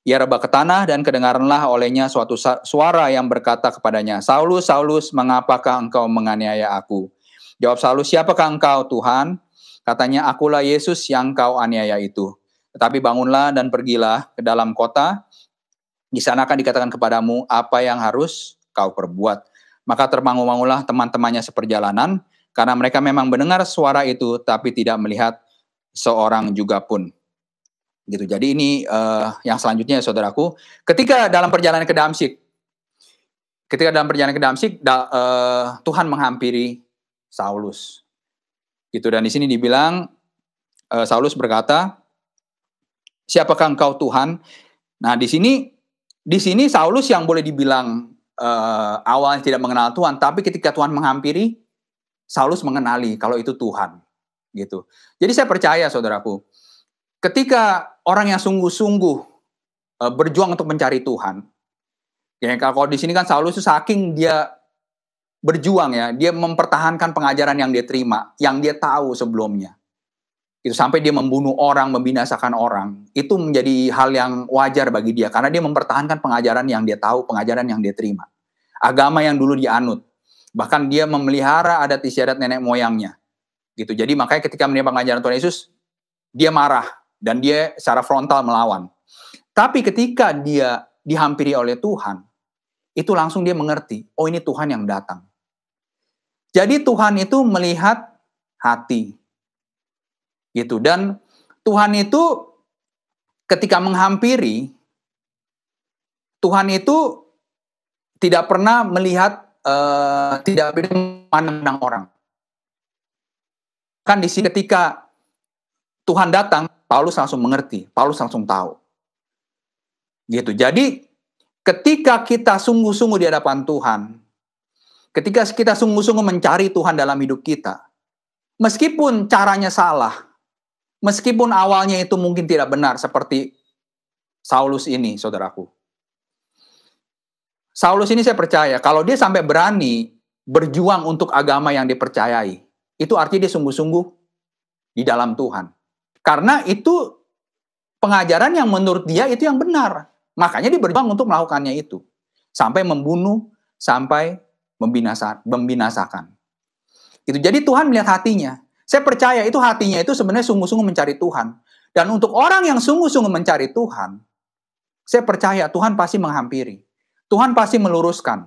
Ia rebah ke tanah dan kedengaranlah olehnya suatu suara yang berkata kepadanya, Saulus, Saulus, mengapakah engkau menganiaya aku? Jawab Saulus, siapakah engkau, Tuhan? Katanya, akulah Yesus yang kau aniaya itu. Tetapi bangunlah dan pergilah ke dalam kota. Di sana akan dikatakan kepadamu apa yang harus kau perbuat. Maka terbangun-bangunlah teman-temannya seperjalanan, karena mereka memang mendengar suara itu, tapi tidak melihat seorang juga pun. Gitu. Jadi ini yang selanjutnya, saudaraku. Ketika dalam perjalanan ke Damsyik, Tuhan menghampiri Saulus. Gitu. Dan di sini dibilang Saulus berkata, siapakah engkau, Tuhan? Nah, di sini Saulus yang boleh dibilang awalnya tidak mengenal Tuhan, tapi ketika Tuhan menghampiri, Saulus mengenali kalau itu Tuhan. Gitu. Jadi saya percaya, saudaraku, ketika orang yang sungguh-sungguh berjuang untuk mencari Tuhan, ya kalau di sini kan Saulus itu saking dia berjuang ya, dia mempertahankan pengajaran yang dia terima, yang dia tahu sebelumnya. Itu sampai dia membunuh orang, membinasakan orang. Itu menjadi hal yang wajar bagi dia karena dia mempertahankan pengajaran yang dia tahu, pengajaran yang dia terima. Agama yang dulu dia anut. Bahkan dia memelihara adat istiadat nenek moyangnya. Gitu. Jadi makanya ketika menerima pengajaran Tuhan Yesus, dia marah dan dia secara frontal melawan. Tapi ketika dia dihampiri oleh Tuhan, itu langsung dia mengerti, oh ini Tuhan yang datang. Jadi Tuhan itu melihat hati. Gitu. Dan Tuhan itu ketika menghampiri, Tuhan itu tidak pernah melihat, tidak memandang orang. Kan di sini ketika Tuhan datang, Paulus langsung mengerti, Paulus langsung tahu. Gitu. Jadi ketika kita sungguh-sungguh di hadapan Tuhan, ketika kita sungguh-sungguh mencari Tuhan dalam hidup kita, meskipun caranya salah, meskipun awalnya itu mungkin tidak benar seperti Saulus ini, saudaraku. Saulus ini saya percaya, kalau dia sampai berani berjuang untuk agama yang dipercayai, itu artinya dia sungguh-sungguh di dalam Tuhan. Karena itu pengajaran yang menurut dia itu yang benar. Makanya dia berjuang untuk melakukannya itu. Sampai membunuh, sampai membinasakan. Itu. Jadi Tuhan melihat hatinya. Saya percaya itu hatinya itu sebenarnya sungguh-sungguh mencari Tuhan. Dan untuk orang yang sungguh-sungguh mencari Tuhan, saya percaya Tuhan pasti menghampiri. Tuhan pasti meluruskan.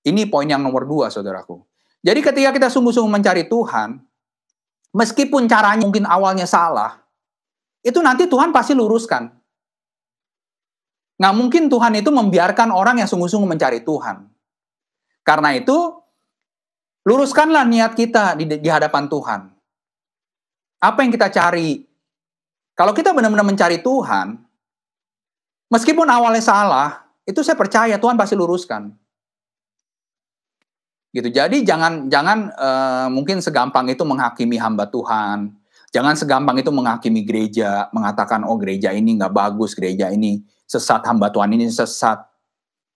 Ini poin yang nomor 2, saudaraku. Jadi ketika kita sungguh-sungguh mencari Tuhan, meskipun caranya mungkin awalnya salah, itu nanti Tuhan pasti luruskan. Nggak mungkin Tuhan itu membiarkan orang yang sungguh-sungguh mencari Tuhan. Karena itu, Luruskanlah niat kita di hadapan Tuhan. Apa yang kita cari? Kalau kita benar-benar mencari Tuhan, meskipun awalnya salah, itu saya percaya Tuhan pasti luruskan. Gitu. Jadi jangan mungkin segampang itu menghakimi hamba Tuhan. Jangan segampang itu menghakimi gereja, mengatakan oh gereja ini nggak bagus, gereja ini sesat, hamba Tuhan ini sesat.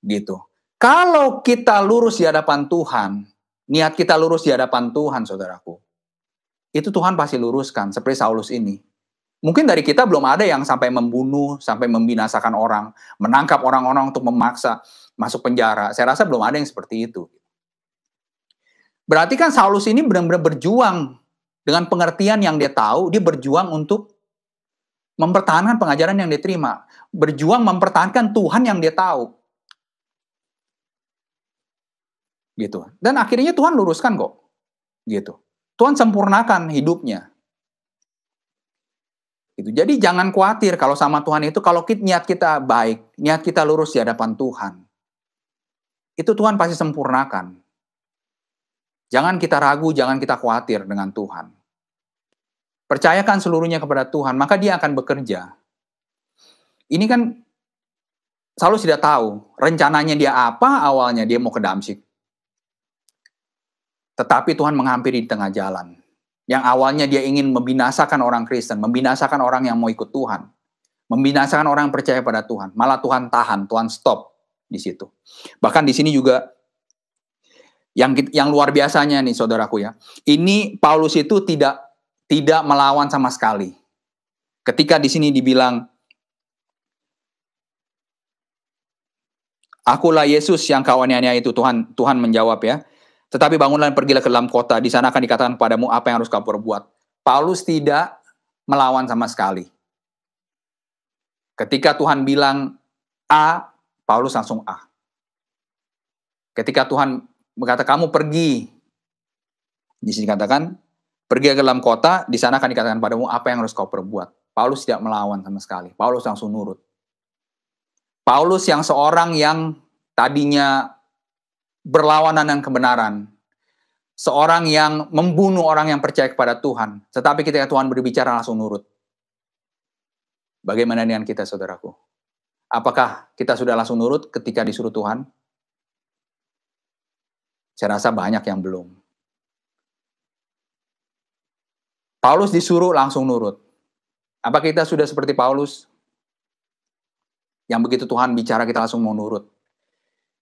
Gitu. Kalau kita lurus di hadapan Tuhan, niat kita lurus di hadapan Tuhan, saudaraku, itu Tuhan pasti luruskan, seperti Saulus ini. Mungkin dari kita belum ada yang sampai membunuh, sampai membinasakan orang, menangkap orang-orang untuk memaksa masuk penjara. Saya rasa belum ada yang seperti itu. Berarti kan Saulus ini benar-benar berjuang dengan pengertian yang dia tahu, dia berjuang untuk mempertahankan pengajaran yang dia terima. Berjuang mempertahankan Tuhan yang dia tahu. Gitu. Dan akhirnya Tuhan luruskan kok. Gitu. Tuhan sempurnakan hidupnya. Gitu. Jadi jangan khawatir kalau sama Tuhan itu, kalau niat kita baik, niat kita lurus di hadapan Tuhan, itu Tuhan pasti sempurnakan. Jangan kita ragu, jangan kita khawatir dengan Tuhan. Percayakan seluruhnya kepada Tuhan, maka Dia akan bekerja. Ini kan Saulus tidak tahu rencananya dia apa, awalnya dia mau ke Damsyik. Tetapi Tuhan menghampiri di tengah jalan. Yang awalnya dia ingin membinasakan orang Kristen, membinasakan orang yang mau ikut Tuhan, membinasakan orang yang percaya pada Tuhan. Malah Tuhan tahan, Tuhan stop di situ. Bahkan di sini juga yang luar biasanya nih saudaraku ya. Ini Paulus itu tidak melawan sama sekali. Ketika di sini dibilang, akulah Yesus yang kau aniaya itu, Tuhan menjawab ya. Tetapi bangunlah dan pergilah ke dalam kota, di sana akan dikatakan kepadamu apa yang harus kau perbuat. Paulus tidak melawan sama sekali. Ketika Tuhan bilang A, Paulus langsung A. Ketika Tuhan berkata kamu pergi, di sini katakan pergi ke dalam kota, di sana akan dikatakan padamu apa yang harus kau perbuat. Paulus tidak melawan sama sekali. Paulus langsung nurut. Paulus yang seorang yang tadinya berlawanan dengan kebenaran. Seorang yang membunuh orang yang percaya kepada Tuhan. Tetapi ketika Tuhan berbicara langsung nurut. Bagaimana dengan kita, saudaraku? Apakah kita sudah langsung nurut ketika disuruh Tuhan? Saya rasa banyak yang belum. Paulus disuruh langsung nurut. Apa kita sudah seperti Paulus? Yang begitu Tuhan bicara kita langsung mau nurut.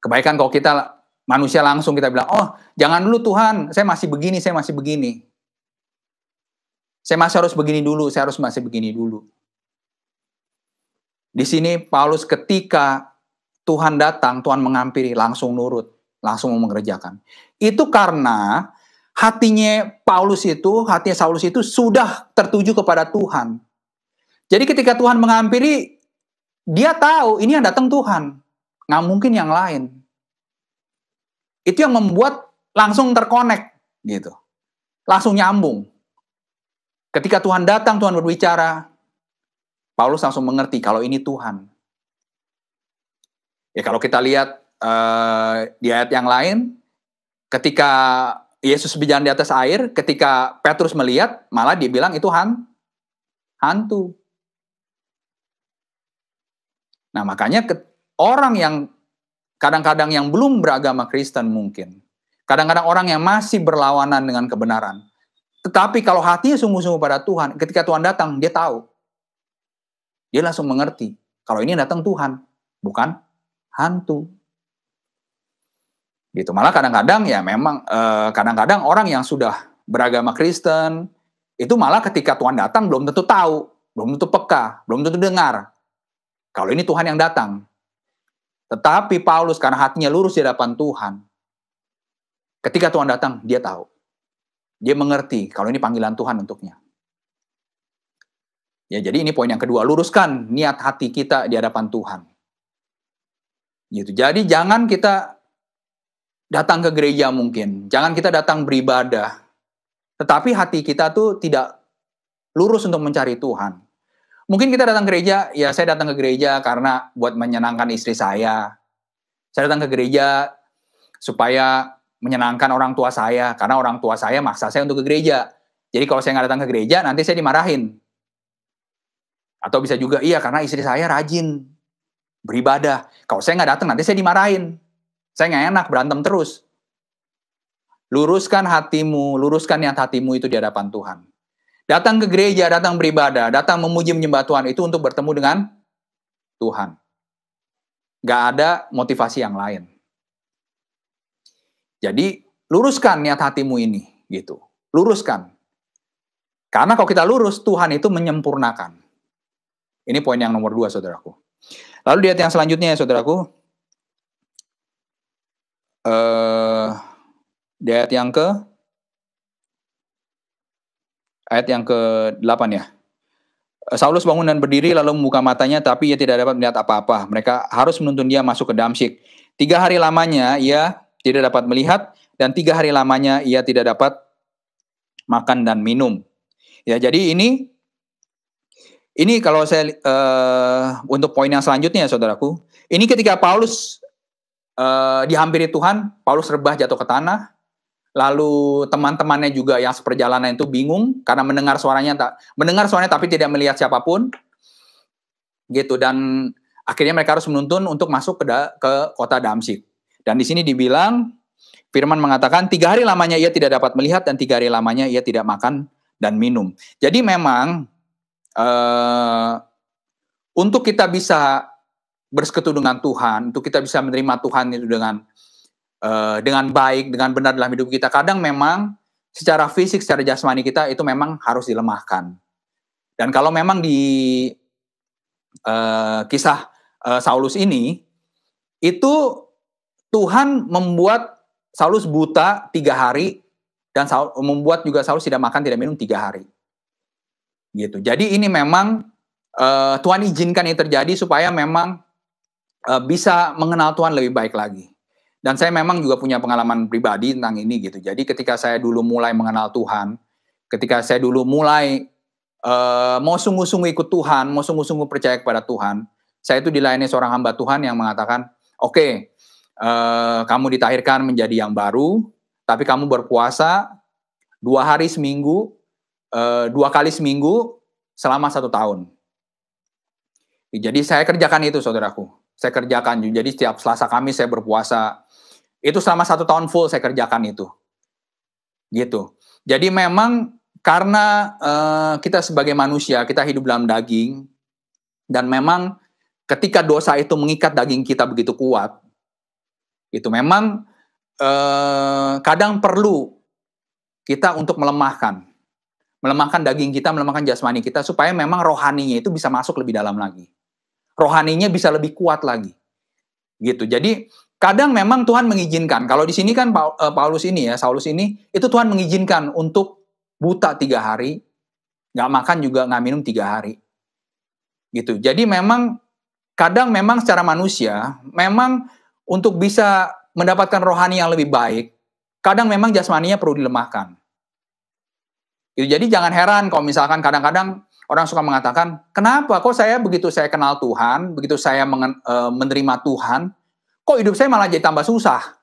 Kebaikan kalau kita manusia langsung kita bilang, oh jangan dulu Tuhan, saya masih begini. Saya masih harus begini dulu, masih begini dulu. Di sini Paulus ketika Tuhan datang, Tuhan menghampiri, langsung nurut, langsung mau mengerjakan. Itu karena hatinya Saulus itu sudah tertuju kepada Tuhan. Jadi ketika Tuhan menghampiri, dia tahu ini yang datang Tuhan, nggak mungkin yang lain. Itu yang membuat langsung terkonek gitu. Langsung nyambung. Ketika Tuhan datang, Tuhan berbicara, Paulus langsung mengerti kalau ini Tuhan. Ya kalau kita lihat di ayat yang lain, ketika Yesus berjalan di atas air, ketika Petrus melihat, malah dia bilang itu hantu. Nah makanya orang yang kadang-kadang yang belum beragama Kristen mungkin. Kadang-kadang orang yang masih berlawanan dengan kebenaran. Tetapi kalau hatinya sungguh-sungguh pada Tuhan, ketika Tuhan datang, dia tahu. Dia langsung mengerti. Kalau ini datang Tuhan, bukan hantu. Gitu. Malah kadang-kadang ya memang, kadang-kadang orang yang sudah beragama Kristen, itu malah ketika Tuhan datang belum tentu tahu, belum tentu peka, belum tentu dengar. Kalau ini Tuhan yang datang. Tetapi Paulus karena hatinya lurus di hadapan Tuhan. Ketika Tuhan datang, dia tahu. Dia mengerti kalau ini panggilan Tuhan untuknya. Ya, jadi ini poin yang kedua, luruskan niat hati kita di hadapan Tuhan. Gitu. Jadi jangan kita datang ke gereja mungkin, jangan kita datang beribadah. Tetapi hati kita tuh tidak lurus untuk mencari Tuhan. Mungkin kita datang ke gereja, ya saya datang ke gereja karena buat menyenangkan istri saya. Saya datang ke gereja supaya menyenangkan orang tua saya, karena orang tua saya maksa saya untuk ke gereja. Jadi kalau saya nggak datang ke gereja, nanti saya dimarahin. Atau bisa juga, iya karena istri saya rajin beribadah. Kalau saya nggak datang, nanti saya dimarahin. Saya nggak enak, berantem terus. Luruskan hatimu, luruskan niat hatimu itu di hadapan Tuhan. Datang ke gereja, datang beribadah, datang memuji menyembah Tuhan itu untuk bertemu dengan Tuhan. Nggak ada motivasi yang lain. Jadi luruskan niat hatimu ini, gitu. Luruskan. Karena kalau kita lurus, Tuhan itu menyempurnakan. Ini poin yang nomor 2, saudaraku. Lalu di ayat yang selanjutnya ya, saudaraku. Di ayat yang ke-8 ya. Saulus bangun dan berdiri lalu membuka matanya, tapi ia tidak dapat melihat apa-apa. Mereka harus menuntun dia masuk ke Damsyik. 3 hari lamanya ia tidak dapat melihat, dan 3 hari lamanya ia tidak dapat makan dan minum. Ya, jadi ini kalau saya untuk poin yang selanjutnya, saudaraku, ini ketika Paulus dihampiri Tuhan, Paulus rebah jatuh ke tanah. Lalu teman-temannya juga yang seperjalanan itu bingung karena mendengar suaranya tapi tidak melihat siapapun. Gitu, dan akhirnya mereka harus menuntun untuk masuk ke kota Damsyik. Dan di sini dibilang, firman mengatakan 3 hari lamanya ia tidak dapat melihat dan 3 hari lamanya ia tidak makan dan minum. Jadi memang untuk kita bisa bersekutu dengan Tuhan, untuk kita bisa menerima Tuhan itu dengan baik, dengan benar dalam hidup kita, kadang memang secara fisik, secara jasmani kita itu memang harus dilemahkan. Dan kalau memang di kisah Saulus ini, itu Tuhan membuat Saulus buta 3 hari, dan membuat juga Saulus tidak makan, tidak minum 3 hari. Gitu. Jadi ini memang Tuhan izinkan ini terjadi supaya memang bisa mengenal Tuhan lebih baik lagi. Dan saya memang juga punya pengalaman pribadi tentang ini gitu. Jadi ketika saya dulu mulai mengenal Tuhan, ketika saya dulu mulai mau sungguh-sungguh ikut Tuhan, mau sungguh-sungguh percaya kepada Tuhan, saya itu dilayani seorang hamba Tuhan yang mengatakan, oke, kamu ditahirkan menjadi yang baru, tapi kamu berpuasa 2 hari seminggu, 2 kali seminggu selama 1 tahun. Jadi saya kerjakan itu, saudaraku. Saya kerjakan. Jadi setiap Selasa Kamis saya berpuasa. Itu selama 1 tahun full saya kerjakan itu. Gitu. Jadi memang karena kita sebagai manusia, kita hidup dalam daging, dan memang ketika dosa itu mengikat daging kita begitu kuat, itu memang kadang perlu kita untuk melemahkan daging kita, melemahkan jasmani kita, supaya memang rohaninya itu bisa masuk lebih dalam lagi. Rohaninya bisa lebih kuat lagi. Gitu. Jadi kadang memang Tuhan mengizinkan. Kalau di sini kan Saulus ini, itu Tuhan mengizinkan untuk buta 3 hari, nggak makan juga nggak minum 3 hari. Gitu. Jadi memang kadang memang secara manusia, memang untuk bisa mendapatkan rohani yang lebih baik, kadang memang jasmaninya perlu dilemahkan. Gitu. Jadi jangan heran kalau misalkan kadang-kadang orang suka mengatakan, kenapa kok saya begitu saya kenal Tuhan, begitu saya menerima Tuhan, kok hidup saya malah jadi tambah susah.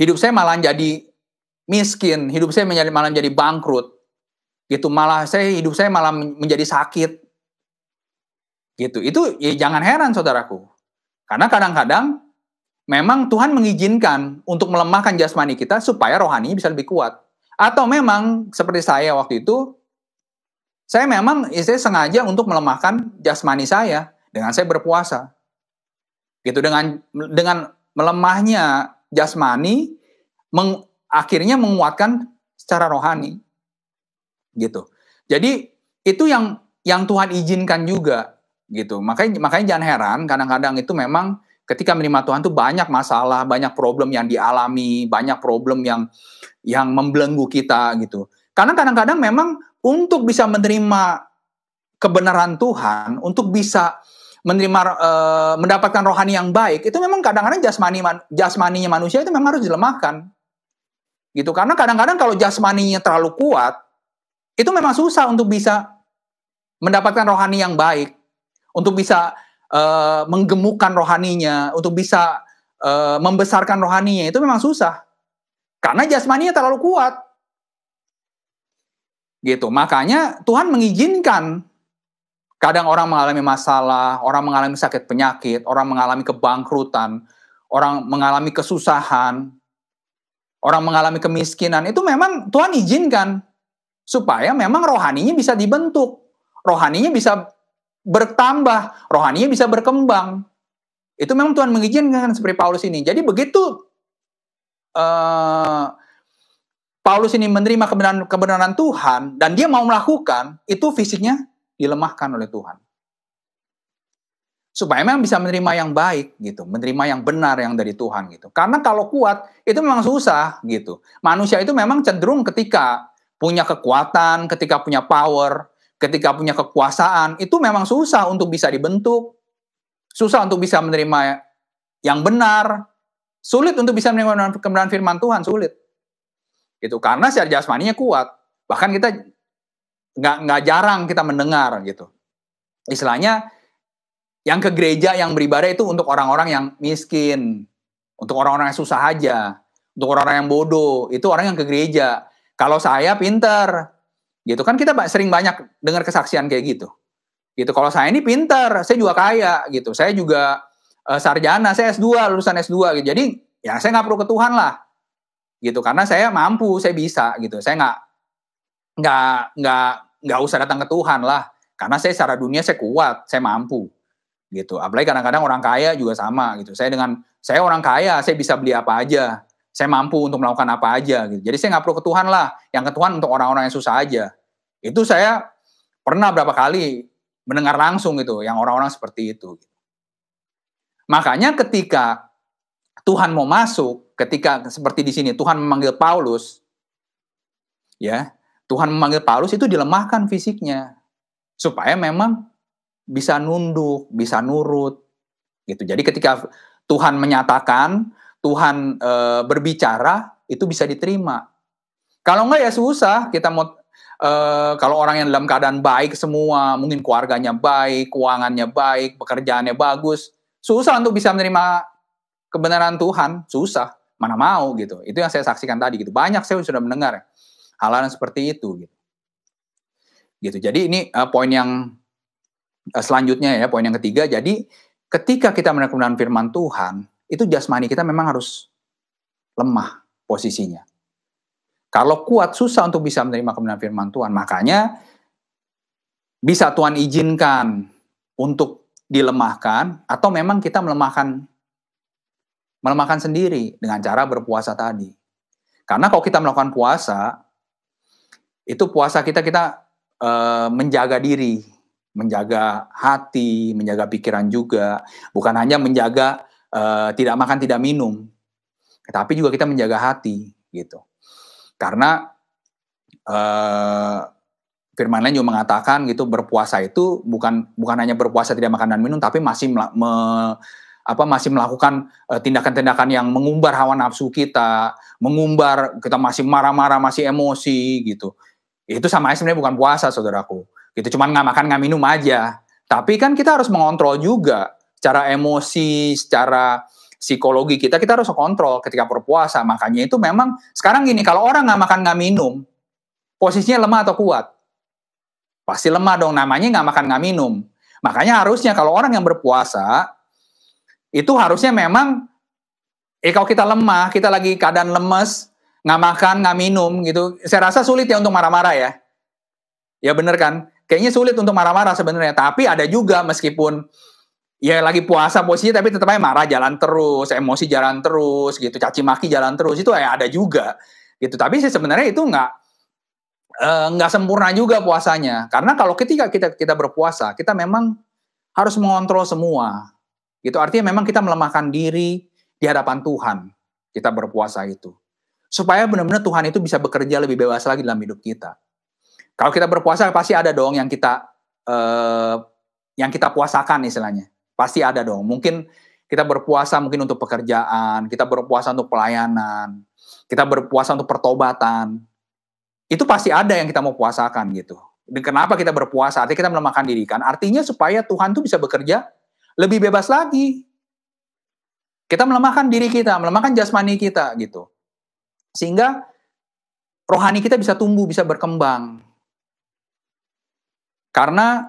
Hidup saya malah jadi miskin, hidup saya malah menjadi bangkrut. Gitu, hidup saya malah menjadi sakit. Gitu. Itu ya jangan heran, saudaraku. Karena kadang-kadang memang Tuhan mengizinkan untuk melemahkan jasmani kita supaya rohaninya bisa lebih kuat. Atau memang seperti saya waktu itu, saya memang sengaja untuk melemahkan jasmani saya dengan saya berpuasa. Gitu, dengan melemahnya jasmani akhirnya menguatkan secara rohani. Gitu. Jadi itu yang Tuhan izinkan juga, gitu. Makanya jangan heran kadang-kadang itu memang ketika menerima Tuhan itu banyak masalah, banyak problem yang dialami, banyak problem yang membelenggu kita gitu. Karena kadang-kadang memang untuk bisa menerima kebenaran Tuhan, untuk bisa mendapatkan rohani yang baik, itu memang kadang-kadang jasmaninya manusia itu memang harus dilemahkan. Gitu. Karena kadang-kadang kalau jasmaninya terlalu kuat, itu memang susah untuk bisa mendapatkan rohani yang baik, untuk bisa menggemukkan rohaninya, untuk bisa membesarkan rohaninya itu memang susah. Karena jasmaninya terlalu kuat. Gitu. Makanya Tuhan mengizinkan kadang orang mengalami masalah, orang mengalami sakit penyakit, orang mengalami kebangkrutan, orang mengalami kesusahan, orang mengalami kemiskinan. Itu memang Tuhan izinkan supaya memang rohaninya bisa dibentuk. Rohaninya bisa bertambah, rohaninya bisa berkembang. Itu memang Tuhan mengizinkan seperti Paulus ini. Jadi begitu Paulus ini menerima kebenaran Tuhan dan dia mau melakukan, itu fisiknya dilemahkan oleh Tuhan. Supaya memang bisa menerima yang baik gitu, menerima yang benar yang dari Tuhan gitu. Karena kalau kuat itu memang susah gitu. Manusia itu memang cenderung ketika punya kekuatan, ketika punya power, ketika punya kekuasaan, itu memang susah untuk bisa dibentuk. Susah untuk bisa menerima yang benar. Sulit untuk bisa menerima kebenaran firman Tuhan, sulit. Gitu. Karena secara jasmaninya kuat. Bahkan kita nggak jarang kita mendengar gitu. Istilahnya yang ke gereja, yang beribadah itu untuk orang-orang yang miskin, untuk orang-orang yang susah aja, untuk orang-orang yang bodoh, itu orang yang ke gereja. Kalau saya pinter, gitu kan kita sering banyak dengar kesaksian kayak gitu. Gitu. Kalau saya ini pinter, saya juga kaya, gitu. Saya juga sarjana, saya S2, lulusan S2 gitu. Jadi ya saya nggak perlu ke Tuhan lah. Gitu, karena saya mampu, saya bisa gitu. Saya nggak usah datang ke Tuhan lah, karena saya secara dunia saya kuat, saya mampu gitu. Apalagi kadang-kadang orang kaya juga sama gitu. Saya orang kaya, saya bisa beli apa aja, saya mampu untuk melakukan apa aja gitu. Jadi saya nggak perlu ke Tuhan lah, yang ke Tuhan untuk orang-orang yang susah aja. Itu saya pernah berapa kali mendengar langsung gitu, yang orang-orang seperti itu. Makanya ketika Tuhan mau masuk, ketika seperti di sini Tuhan memanggil Paulus, ya, Tuhan memanggil Paulus itu dilemahkan fisiknya supaya memang bisa nunduk, bisa nurut, gitu. Jadi ketika Tuhan menyatakan, Tuhan berbicara, itu bisa diterima. Kalau enggak ya susah. Kita mau kalau orang yang dalam keadaan baik semua, mungkin keluarganya baik, keuangannya baik, pekerjaannya bagus, susah untuk bisa menerima kebenaran Tuhan, susah. Mana mau gitu. Itu yang saya saksikan tadi gitu. Banyak saya sudah mendengar hal-hal seperti itu gitu. Gitu. Jadi ini poin yang selanjutnya ya, poin yang ketiga. Jadi ketika kita menerima kebenaran firman Tuhan, itu jasmani kita memang harus lemah posisinya. Kalau kuat susah untuk bisa menerima kebenaran firman Tuhan. Makanya bisa Tuhan izinkan untuk dilemahkan atau memang kita melemahkan sendiri dengan cara berpuasa tadi. Karena kalau kita melakukan puasa, itu puasa kita menjaga diri, menjaga hati, menjaga pikiran juga. Bukan hanya menjaga tidak makan, tidak minum, tapi juga kita menjaga hati, gitu. Karena firman lain juga mengatakan gitu, berpuasa itu bukan hanya berpuasa tidak makan dan minum, tapi masih masih melakukan tindakan-tindakan yang mengumbar hawa nafsu kita, kita masih marah-marah, masih emosi gitu. Itu sama aja sebenarnya bukan puasa, saudaraku. Gitu, cuman nggak makan nggak minum aja. Tapi kan kita harus mengontrol juga secara emosi, secara psikologi kita harus kontrol ketika berpuasa. Makanya itu memang sekarang gini, kalau orang nggak makan nggak minum, posisinya lemah atau kuat? Pasti lemah dong, namanya nggak makan nggak minum. Makanya harusnya kalau orang yang berpuasa, itu harusnya memang, kalau kita lemah, kita lagi keadaan lemes, nggak makan, nggak minum gitu, saya rasa sulit ya untuk marah-marah ya. Ya bener kan? Kayaknya sulit untuk marah-marah sebenarnya. Tapi ada juga meskipun ya lagi puasa posisinya, tapi tetap aja marah jalan terus, emosi jalan terus gitu, caci maki jalan terus, itu ya ada juga gitu. Tapi sih sebenarnya itu nggak sempurna juga puasanya. Karena kalau ketika kita berpuasa, kita memang harus mengontrol semua. Itu artinya memang kita melemahkan diri di hadapan Tuhan. Kita berpuasa itu. Supaya benar-benar Tuhan itu bisa bekerja lebih bebas lagi dalam hidup kita. Kalau kita berpuasa pasti ada dong yang kita puasakan istilahnya. Pasti ada dong. Mungkin kita berpuasa mungkin untuk pekerjaan, kita berpuasa untuk pelayanan, kita berpuasa untuk pertobatan. Itu pasti ada yang kita mau puasakan gitu. Dan kenapa kita berpuasa? Artinya kita melemahkan diri kan. Artinya supaya Tuhan tuh bisa bekerja lebih bebas lagi. Kita melemahkan diri kita, melemahkan jasmani kita gitu. Sehingga rohani kita bisa tumbuh, bisa berkembang. Karena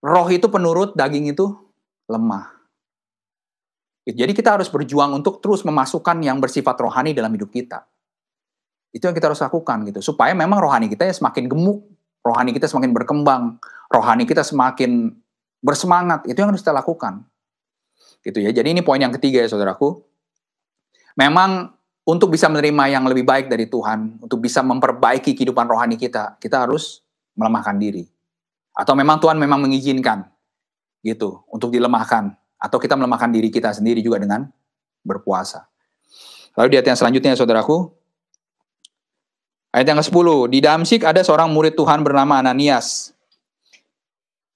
roh itu penurut, daging itu lemah. Jadi kita harus berjuang untuk terus memasukkan yang bersifat rohani dalam hidup kita. Itu yang kita harus lakukan gitu. Supaya memang rohani kita semakin gemuk, rohani kita semakin berkembang, rohani kita semakin bersemangat. Itu yang harus kita lakukan. Gitu ya. Jadi ini poin yang ketiga ya saudaraku. Memang untuk bisa menerima yang lebih baik dari Tuhan, untuk bisa memperbaiki kehidupan rohani kita harus melemahkan diri. Atau memang Tuhan memang mengizinkan gitu untuk dilemahkan, atau kita melemahkan diri kita sendiri juga dengan berpuasa. Lalu di ayat yang selanjutnya saudaraku, ayat yang ke-10, di Damsyik ada seorang murid Tuhan bernama Ananias.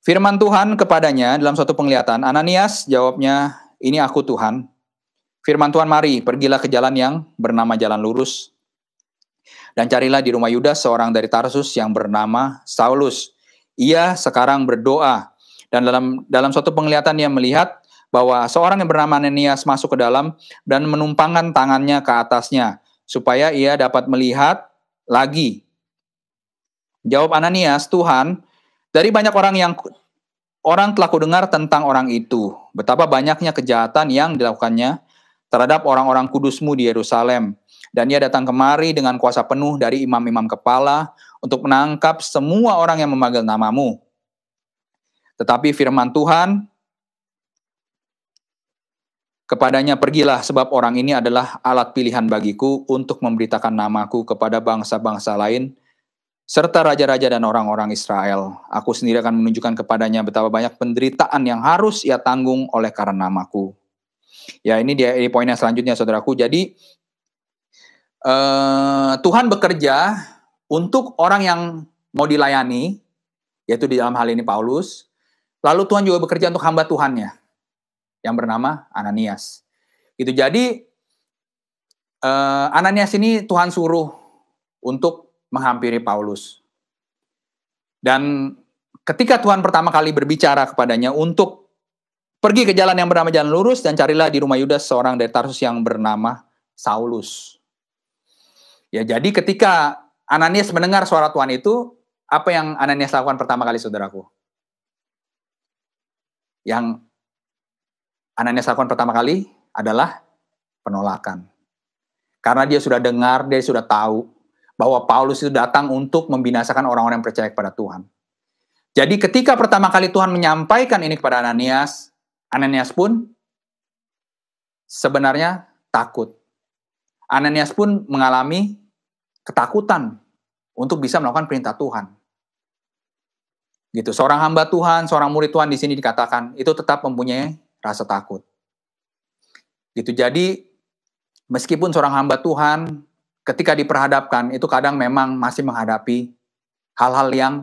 Firman Tuhan kepadanya dalam suatu penglihatan, Ananias, jawabnya, ini aku Tuhan. Firman Tuhan, mari, pergilah ke jalan yang bernama Jalan Lurus, dan carilah di rumah Yudas seorang dari Tarsus yang bernama Saulus. Ia sekarang berdoa, dan dalam suatu penglihatan ia melihat bahwa seorang yang bernama Ananias masuk ke dalam dan menumpangkan tangannya ke atasnya, supaya ia dapat melihat lagi. Jawab Ananias, Tuhan, dari banyak orang telah kudengar tentang orang itu, betapa banyaknya kejahatan yang dilakukannya terhadap orang-orang kudus-Mu di Yerusalem. Dan ia datang kemari dengan kuasa penuh dari imam-imam kepala untuk menangkap semua orang yang memanggil nama-Mu. Tetapi firman Tuhan kepadanya, pergilah, sebab orang ini adalah alat pilihan bagiku untuk memberitakan namaku kepada bangsa-bangsa lain, serta raja-raja dan orang-orang Israel. Aku sendiri akan menunjukkan kepadanya betapa banyak penderitaan yang harus ia tanggung oleh karena namaku. Ya, ini dia poin yang selanjutnya saudaraku. Jadi Tuhan bekerja untuk orang yang mau dilayani, yaitu di dalam hal ini Paulus. Lalu Tuhan juga bekerja untuk hamba Tuhannya yang bernama Ananias. Gitu. Jadi Ananias ini Tuhan suruh untuk menghampiri Paulus. Dan ketika Tuhan pertama kali berbicara kepadanya untuk pergi ke jalan yang bernama Jalan Lurus dan carilah di rumah Yudas seorang dari Tarsus yang bernama Saulus. Ya, jadi ketika Ananias mendengar suara Tuhan itu, apa yang Ananias lakukan pertama kali saudaraku? Yang Ananias lakukan pertama kali adalah penolakan. Karena dia sudah dengar, dia sudah tahu bahwa Paulus itu datang untuk membinasakan orang-orang yang percaya kepada Tuhan. Jadi ketika pertama kali Tuhan menyampaikan ini kepada Ananias, Ananias pun sebenarnya takut. Ananias pun mengalami ketakutan untuk bisa melakukan perintah Tuhan. Gitu. Seorang hamba Tuhan, seorang murid Tuhan di sini dikatakan itu tetap mempunyai rasa takut. Gitu. Jadi meskipun seorang hamba Tuhan ketika diperhadapkan, itu kadang memang masih menghadapi hal-hal yang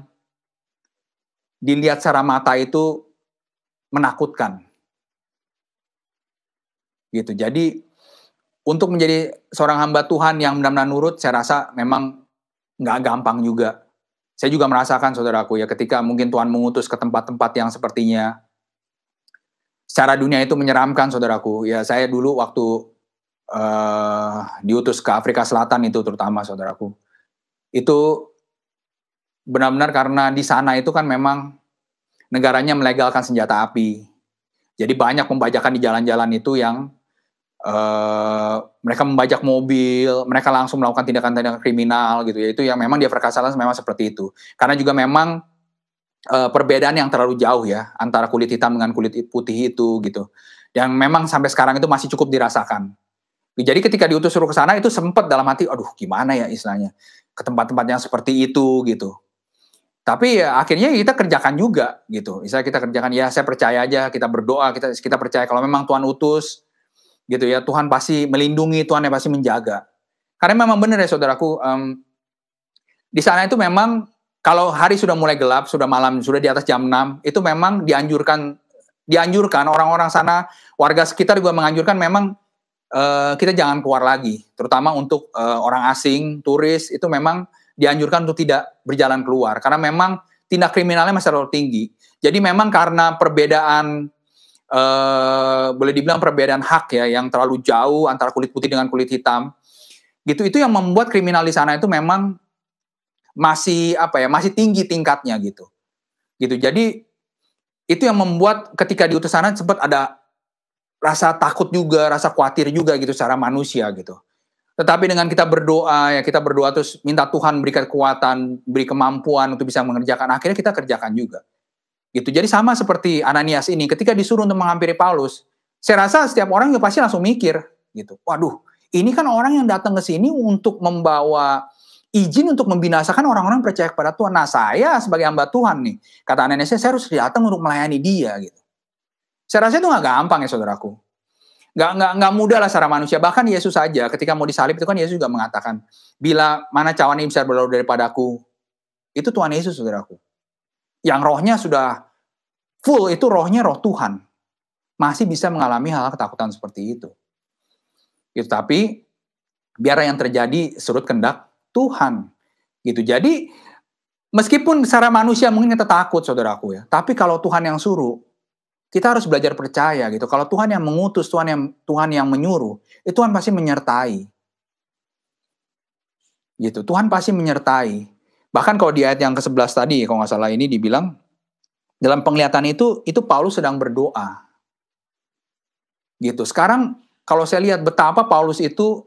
dilihat secara mata itu menakutkan. Gitu. Jadi, untuk menjadi seorang hamba Tuhan yang benar-benar nurut, saya rasa memang nggak gampang juga. Saya juga merasakan, saudaraku, ya, ketika mungkin Tuhan mengutus ke tempat-tempat yang sepertinya secara dunia itu menyeramkan, saudaraku. Ya, saya dulu waktu diutus ke Afrika Selatan itu terutama saudaraku, itu benar-benar karena di sana itu kan memang negaranya melegalkan senjata api. Jadi banyak pembajakan di jalan-jalan itu yang mereka membajak mobil, mereka langsung melakukan tindakan-tindakan kriminal gitu ya. Itu yang memang di Afrika Selatan memang seperti itu. Karena juga memang perbedaan yang terlalu jauh ya antara kulit hitam dengan kulit putih itu gitu. Yang memang sampai sekarang itu masih cukup dirasakan. Jadi ketika diutus suruh ke sana itu sempat dalam hati, aduh gimana ya istilahnya, ke tempat-tempat yang seperti itu gitu. Tapi ya akhirnya kita kerjakan juga gitu. Misalnya kita kerjakan, ya saya percaya aja, kita berdoa, kita percaya kalau memang Tuhan utus gitu ya, Tuhan pasti melindungi, Tuhan yang pasti menjaga. Karena memang benar ya saudaraku, di sana itu memang kalau hari sudah mulai gelap, sudah malam, sudah di atas jam 6, itu memang dianjurkan orang-orang sana, warga sekitar juga menganjurkan memang kita jangan keluar lagi, terutama untuk orang asing, turis, itu memang dianjurkan untuk tidak berjalan keluar, karena memang tindak kriminalnya masih terlalu tinggi. Jadi memang karena perbedaan boleh dibilang perbedaan hak ya, yang terlalu jauh antara kulit putih dengan kulit hitam. Gitu, itu yang membuat kriminal di sana itu memang masih masih tinggi tingkatnya gitu. Jadi itu yang membuat ketika diutus sana sempat ada rasa takut juga, rasa khawatir juga gitu secara manusia gitu. Tetapi dengan kita berdoa terus minta Tuhan berikan kekuatan, beri kemampuan untuk bisa mengerjakan, akhirnya kita kerjakan juga. Gitu. Jadi sama seperti Ananias ini, ketika disuruh untuk menghampiri Paulus, saya rasa setiap orang juga pasti langsung mikir gitu. Waduh, ini kan orang yang datang ke sini untuk membawa izin untuk membinasakan orang-orang percaya kepada Tuhan. Nah, saya sebagai hamba Tuhan nih, kata Ananias, saya harus datang untuk melayani dia gitu. Saya rasa itu nggak gampang ya saudaraku. Nggak mudah lah secara manusia. Bahkan Yesus saja ketika mau disalib itu kan Yesus juga mengatakan, bila mana cawan ini besar berlalu daripadaku, itu Tuhan Yesus saudaraku. Yang rohnya sudah full, itu rohnya roh Tuhan. Masih bisa mengalami hal ketakutan seperti itu. Gitu, tapi biar yang terjadi surut kehendak Tuhan. Gitu. Jadi meskipun secara manusia mungkin kita takut saudaraku ya, tapi kalau Tuhan yang suruh, kita harus belajar percaya gitu. Kalau Tuhan yang mengutus, Tuhan yang menyuruh, itu Tuhan pasti menyertai. Gitu, Tuhan pasti menyertai. Bahkan kalau di ayat yang ke-11 tadi, kalau nggak salah ini dibilang, dalam penglihatan itu Paulus sedang berdoa. Gitu. Sekarang kalau saya lihat betapa Paulus itu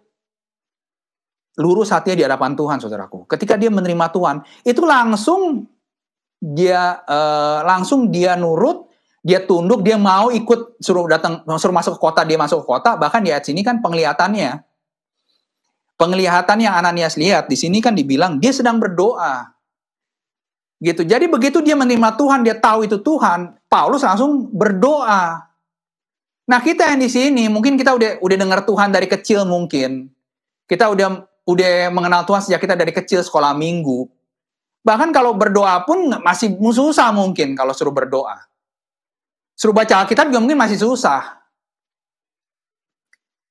lurus hatinya di hadapan Tuhan, saudaraku. Ketika dia menerima Tuhan, itu langsung dia nurut, dia tunduk, dia mau ikut suruh masuk ke kota, dia masuk ke kota. Bahkan di ayat sini kan penglihatan yang Ananias lihat di sini kan dibilang dia sedang berdoa. Gitu. Jadi begitu dia menerima Tuhan, dia tahu itu Tuhan, Paulus langsung berdoa. Nah, kita yang di sini mungkin kita udah dengar Tuhan dari kecil mungkin. Kita udah mengenal Tuhan sejak kita dari kecil sekolah minggu. Bahkan kalau berdoa pun masih susah mungkin kalau suruh berdoa. Suruh baca Alkitab juga mungkin masih susah.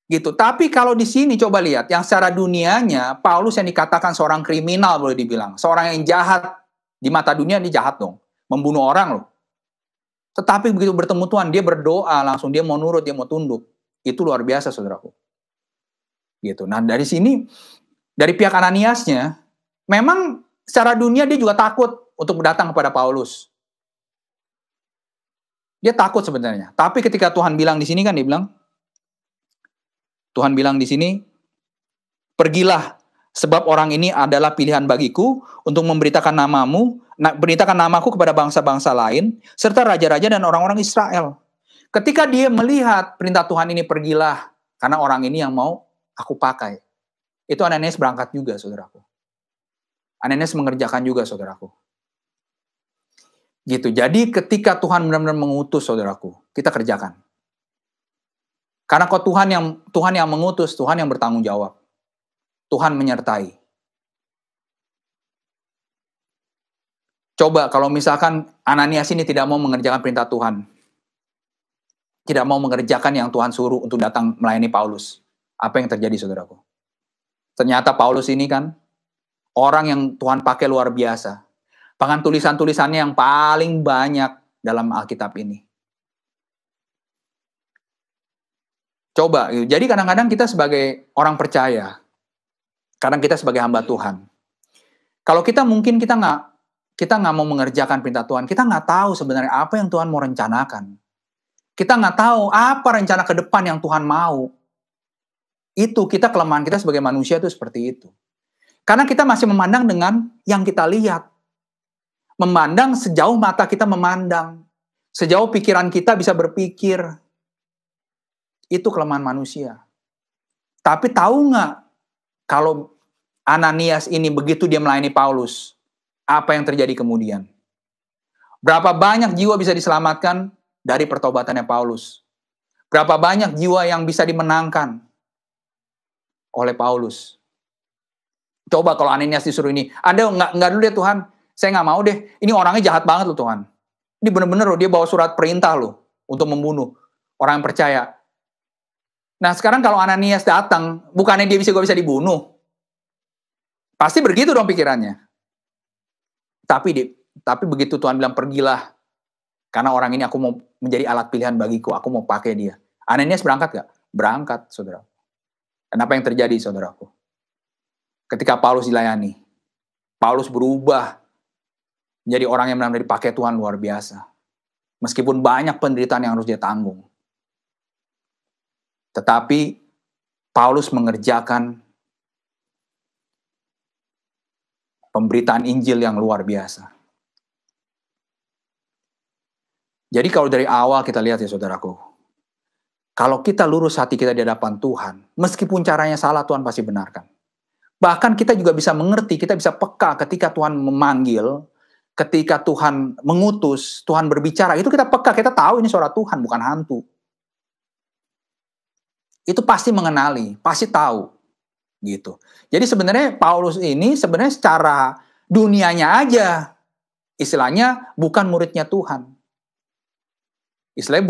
Gitu. Tapi kalau di sini coba lihat, yang secara dunianya, Paulus yang dikatakan seorang kriminal boleh dibilang. Seorang yang jahat. Di mata dunia dia jahat dong. Membunuh orang loh. Tetapi begitu bertemu Tuhan, dia berdoa langsung. Dia mau nurut, dia mau tunduk. Itu luar biasa saudaraku. Gitu. Nah dari sini, dari pihak Ananiasnya, memang secara dunia dia juga takut untuk datang kepada Paulus. Dia takut sebenarnya. Tapi ketika Tuhan bilang di sini kan dia bilang, Tuhan bilang di sini, pergilah, sebab orang ini adalah pilihan bagiku untuk memberitakan namaku kepada bangsa-bangsa lain, serta raja-raja dan orang-orang Israel. Ketika dia melihat perintah Tuhan ini, pergilah, karena orang ini yang mau aku pakai. Itu Ananias berangkat juga, saudaraku. Ananias mengerjakan juga, saudaraku. Gitu. Jadi ketika Tuhan benar-benar mengutus, saudaraku, kita kerjakan. Karena kok Tuhan yang mengutus, Tuhan yang bertanggung jawab. Tuhan menyertai. Coba kalau misalkan Ananias ini tidak mau mengerjakan perintah Tuhan. Tidak mau mengerjakan yang Tuhan suruh untuk datang melayani Paulus. Apa yang terjadi, saudaraku? Ternyata Paulus ini kan orang yang Tuhan pakai luar biasa. Bahkan tulisan-tulisannya yang paling banyak dalam Alkitab ini. Coba, jadi kadang-kadang kita sebagai orang percaya, kadang kita sebagai hamba Tuhan, kalau kita mungkin kita nggak mau mengerjakan perintah Tuhan, kita nggak tahu sebenarnya apa yang Tuhan mau rencanakan. Kita nggak tahu apa rencana ke depan yang Tuhan mau. Itu kelemahan kita sebagai manusia itu seperti itu. Karena kita masih memandang dengan yang kita lihat. Memandang sejauh mata kita memandang. Sejauh pikiran kita bisa berpikir. Itu kelemahan manusia. Tapi tahu nggak, kalau Ananias ini begitu dia melayani Paulus, apa yang terjadi kemudian? Berapa banyak jiwa bisa diselamatkan dari pertobatannya Paulus? Berapa banyak jiwa yang bisa dimenangkan oleh Paulus? Coba kalau Ananias disuruh ini, Anda nggak dulu deh Tuhan, saya nggak mau deh, ini orangnya jahat banget loh Tuhan. Ini bener-bener loh, dia bawa surat perintah loh untuk membunuh orang yang percaya. Nah sekarang kalau Ananias datang, bukannya dia bisa dibunuh. Pasti begitu dong pikirannya. Tapi begitu Tuhan bilang pergilah, karena orang ini aku mau menjadi alat pilihan bagiku, aku mau pakai dia. Ananias berangkat gak? Berangkat, saudara. Dan apa yang terjadi, saudaraku? Ketika Paulus dilayani, Paulus berubah menjadi orang yang benar-benar dipakai Tuhan luar biasa. Meskipun banyak penderitaan yang harus dia tanggung. Tetapi Paulus mengerjakan pemberitaan Injil yang luar biasa. Jadi kalau dari awal kita lihat ya saudaraku, kalau kita lurus hati kita di hadapan Tuhan, meskipun caranya salah, Tuhan pasti benarkan. Bahkan kita juga bisa mengerti, kita bisa peka ketika Tuhan memanggil, ketika Tuhan mengutus, Tuhan berbicara, itu kita peka, kita tahu ini suara Tuhan, bukan hantu. Itu pasti mengenali, pasti tahu. Gitu. Jadi sebenarnya Paulus ini sebenarnya secara dunianya aja, istilahnya bukan muridnya Tuhan. Istilahnya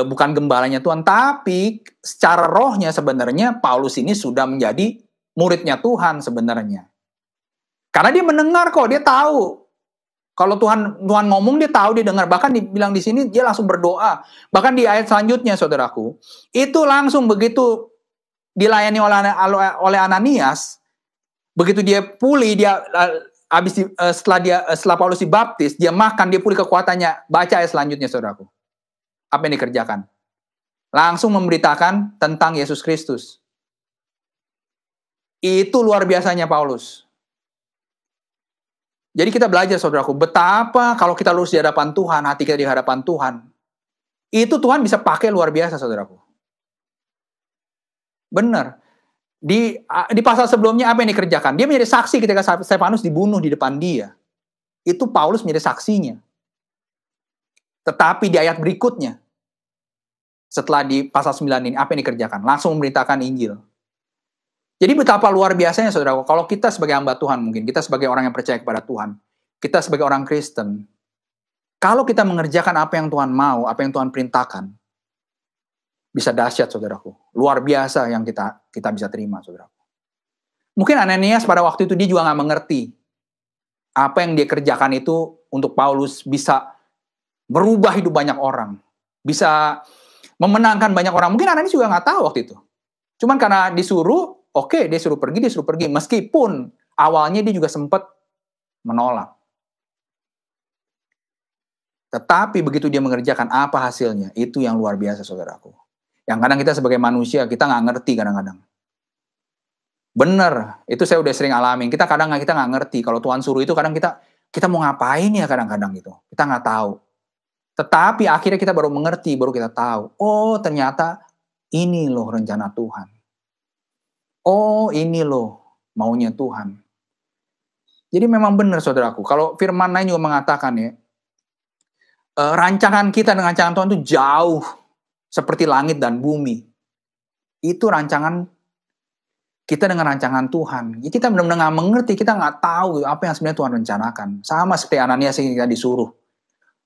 bukan gembalanya Tuhan, tapi secara rohnya sebenarnya Paulus ini sudah menjadi muridnya Tuhan sebenarnya. Karena dia mendengar kok, dia tahu. Kalau Tuhan ngomong, dia tahu, dia dengar. Bahkan dibilang di sini, dia langsung berdoa. Bahkan di ayat selanjutnya, saudaraku, itu langsung begitu dilayani oleh Ananias, begitu dia pulih, dia setelah Paulus dibaptis, dia makan, dia pulih kekuatannya. Baca ayat selanjutnya, saudaraku. Apa yang dikerjakan? Langsung memberitakan tentang Yesus Kristus. Itu luar biasanya Paulus. Jadi kita belajar, saudaraku, betapa kalau kita lurus di hadapan Tuhan, hati kita di hadapan Tuhan, itu Tuhan bisa pakai luar biasa, saudaraku. Benar. Di pasal sebelumnya apa yang dikerjakan? Dia menjadi saksi ketika Stefanus dibunuh di depan dia. Itu Paulus menjadi saksinya. Tetapi di ayat berikutnya, setelah di pasal 9 ini, apa yang dikerjakan? Langsung memberitakan Injil. Jadi betapa luar biasanya, saudara, kalau kita sebagai hamba Tuhan mungkin, kita sebagai orang yang percaya kepada Tuhan, kita sebagai orang Kristen, kalau kita mengerjakan apa yang Tuhan mau, apa yang Tuhan perintahkan, bisa dahsyat, saudaraku. Luar biasa yang kita bisa terima, saudaraku. Mungkin Ananias pada waktu itu dia juga nggak mengerti apa yang dia kerjakan itu untuk Paulus bisa berubah hidup banyak orang, bisa memenangkan banyak orang. Mungkin Ananias juga nggak tahu waktu itu. Cuman karena disuruh, oke, dia suruh pergi. Meskipun awalnya dia juga sempat menolak. Tetapi begitu dia mengerjakan, apa hasilnya? Itu yang luar biasa, saudaraku. Yang kadang kita sebagai manusia, kita nggak ngerti kadang-kadang. Bener, itu saya udah sering alamin. Kita nggak ngerti. Kalau Tuhan suruh itu, kadang kita mau ngapain ya kadang-kadang gitu. Kita nggak tahu. Tetapi akhirnya kita baru mengerti, baru kita tahu. Oh, ternyata ini loh rencana Tuhan. Oh, ini loh maunya Tuhan. Jadi memang benar, saudaraku. Kalau firman lain juga mengatakan ya, rancangan kita dengan rancangan Tuhan itu jauh seperti langit dan bumi. Itu rancangan kita dengan rancangan Tuhan. Jadi kita benar-benar nggak mengerti, kita nggak tahu apa yang sebenarnya Tuhan rencanakan. Sama seperti Ananias yang kita disuruh,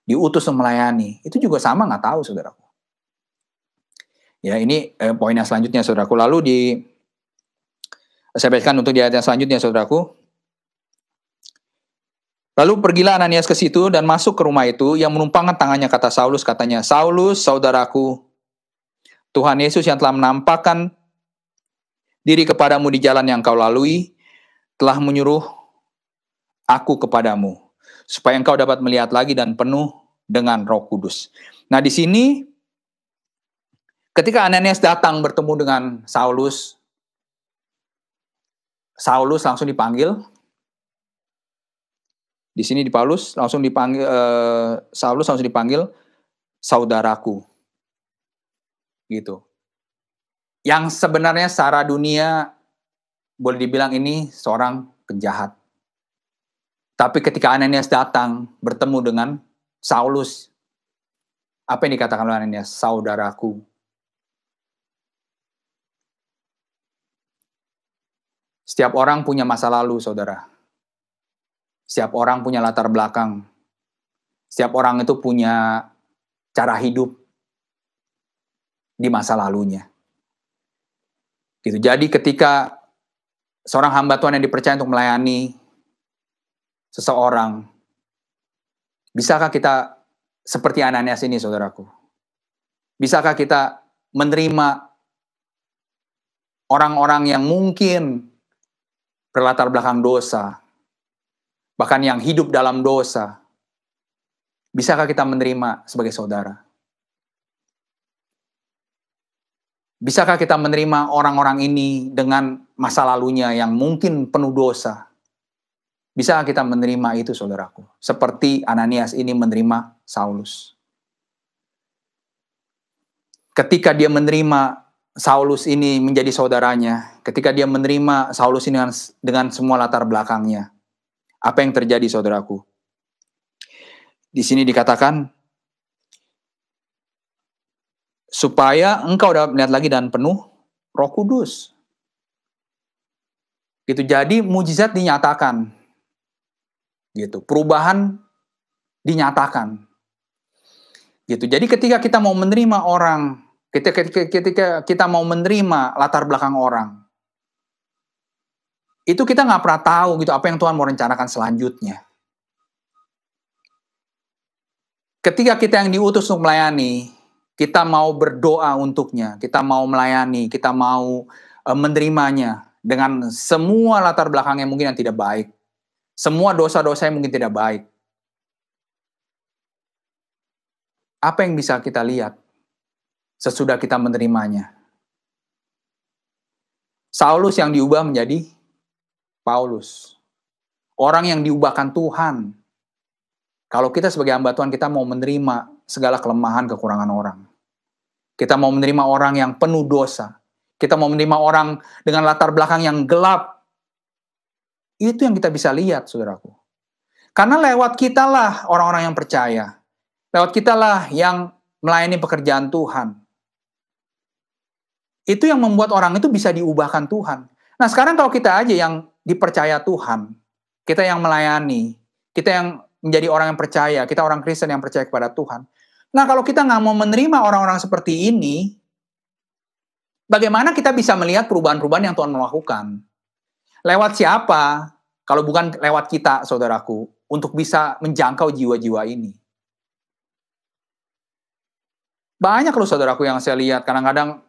diutus untuk melayani. Itu juga sama nggak tahu, saudaraku. Ya, ini poin yang selanjutnya, saudaraku. Lalu saya bacakan untuk di ayat yang selanjutnya, saudaraku. Lalu pergilah Ananias ke situ dan masuk ke rumah itu, yang menumpangkan tangannya kata Saulus, katanya, Saulus, saudaraku, Tuhan Yesus yang telah menampakkan diri kepadamu di jalan yang kau lalui, telah menyuruh aku kepadamu, supaya engkau dapat melihat lagi dan penuh dengan Roh Kudus. Nah, di sini, ketika Ananias datang bertemu dengan Saulus langsung dipanggil. Di sini di Paulus langsung dipanggil, Saulus langsung dipanggil saudaraku. Gitu. Yang sebenarnya secara dunia boleh dibilang ini seorang penjahat. Tapi ketika Ananias datang bertemu dengan Saulus, apa yang dikatakan oleh Ananias? Saudaraku. Setiap orang punya masa lalu, saudara. Setiap orang punya latar belakang. Setiap orang itu punya cara hidup di masa lalunya. Gitu. Jadi ketika seorang hamba Tuhan yang dipercaya untuk melayani seseorang, bisakah kita seperti Ananias ini, saudaraku? Bisakah kita menerima orang-orang yang mungkin berlatar belakang dosa, bahkan yang hidup dalam dosa? Bisakah kita menerima sebagai saudara? Bisakah kita menerima orang-orang ini dengan masa lalunya yang mungkin penuh dosa? Bisakah kita menerima itu, saudaraku? Seperti Ananias ini menerima Saulus. Ketika dia menerima Saulus ini menjadi saudaranya, ketika dia menerima Saulus ini dengan semua latar belakangnya, apa yang terjadi, saudaraku? Di sini dikatakan, supaya engkau dapat melihat lagi dan penuh Roh Kudus. Gitu. Jadi mujizat dinyatakan. Gitu. Perubahan dinyatakan. Gitu. Jadi ketika kita mau menerima orang, ketika kita mau menerima latar belakang orang, itu kita nggak pernah tahu gitu apa yang Tuhan mau rencanakan selanjutnya. Ketika kita yang diutus untuk melayani, kita mau berdoa untuknya, kita mau melayani, kita mau menerimanya dengan semua latar belakang yang mungkin yang tidak baik. Semua dosa-dosa yang mungkin tidak baik. Apa yang bisa kita lihat sesudah kita menerimanya? Saulus yang diubah menjadi Paulus. Orang yang diubahkan Tuhan. Kalau kita sebagai hamba Tuhan, kita mau menerima segala kelemahan, kekurangan orang. Kita mau menerima orang yang penuh dosa. Kita mau menerima orang dengan latar belakang yang gelap. Itu yang kita bisa lihat, saudaraku. Karena lewat kitalah orang-orang yang percaya. Lewat kitalah yang melayani pekerjaan Tuhan. Itu yang membuat orang itu bisa diubahkan Tuhan. Nah sekarang kalau kita aja yang dipercaya Tuhan, kita yang melayani, kita yang menjadi orang yang percaya, kita orang Kristen yang percaya kepada Tuhan. Nah kalau kita nggak mau menerima orang-orang seperti ini, bagaimana kita bisa melihat perubahan-perubahan yang Tuhan melakukan? Lewat siapa? Kalau bukan lewat kita, saudaraku, untuk bisa menjangkau jiwa-jiwa ini. Banyak loh saudaraku yang saya lihat, kadang-kadang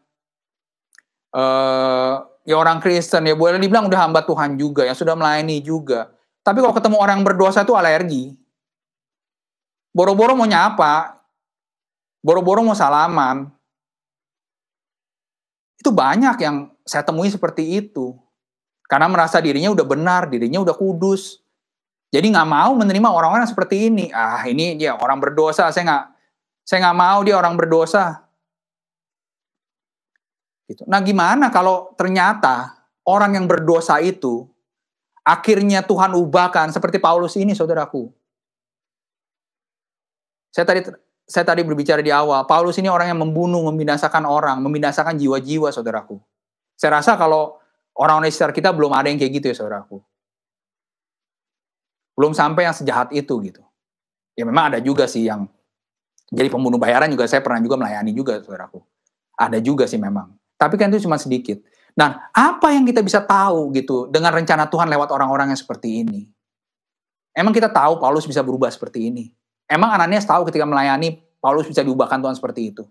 ya orang Kristen, ya boleh dibilang udah hamba Tuhan juga, yang sudah melayani juga. Tapi kalau ketemu orang berdosa itu alergi. Boro-boro mau nyapa, boro-boro mau salaman. Itu banyak yang saya temui seperti itu. Karena merasa dirinya udah benar, dirinya udah kudus. Jadi nggak mau menerima orang-orang seperti ini. Ah ini dia orang berdosa, saya nggak mau dia orang berdosa. Gitu. Nah gimana kalau ternyata orang yang berdosa itu akhirnya Tuhan ubahkan seperti Paulus ini, saudaraku. Saya tadi berbicara di awal, Paulus ini orang yang membunuh, membinasakan orang, membinasakan jiwa-jiwa, saudaraku. Saya rasa kalau orang-orang di sekitar kita belum ada yang kayak gitu ya, saudaraku. Belum sampai yang sejahat itu gitu. Ya memang ada juga sih yang jadi pembunuh bayaran juga, saya pernah juga melayani juga, saudaraku. Ada juga sih memang. Tapi kan itu cuma sedikit. Nah, apa yang kita bisa tahu gitu dengan rencana Tuhan lewat orang-orang yang seperti ini? Emang kita tahu Paulus bisa berubah seperti ini? Emang Ananias tahu ketika melayani Paulus bisa diubahkan Tuhan seperti itu?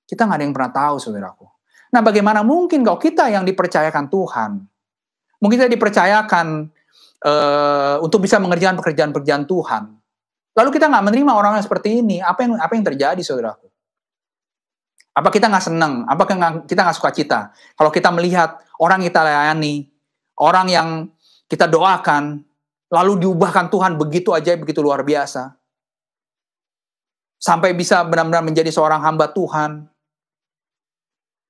Kita nggak ada yang pernah tahu, saudaraku. Nah, bagaimana mungkin kalau kita yang dipercayakan Tuhan, mungkin kita dipercayakan untuk bisa mengerjakan pekerjaan-pekerjaan Tuhan, lalu kita nggak menerima orang-orang seperti ini, apa yang terjadi, saudaraku? Apa kita nggak senang? Apa kita nggak suka cita? Kalau kita melihat orang kita layani, orang yang kita doakan, lalu diubahkan Tuhan begitu ajaib, begitu luar biasa. Sampai bisa benar-benar menjadi seorang hamba Tuhan.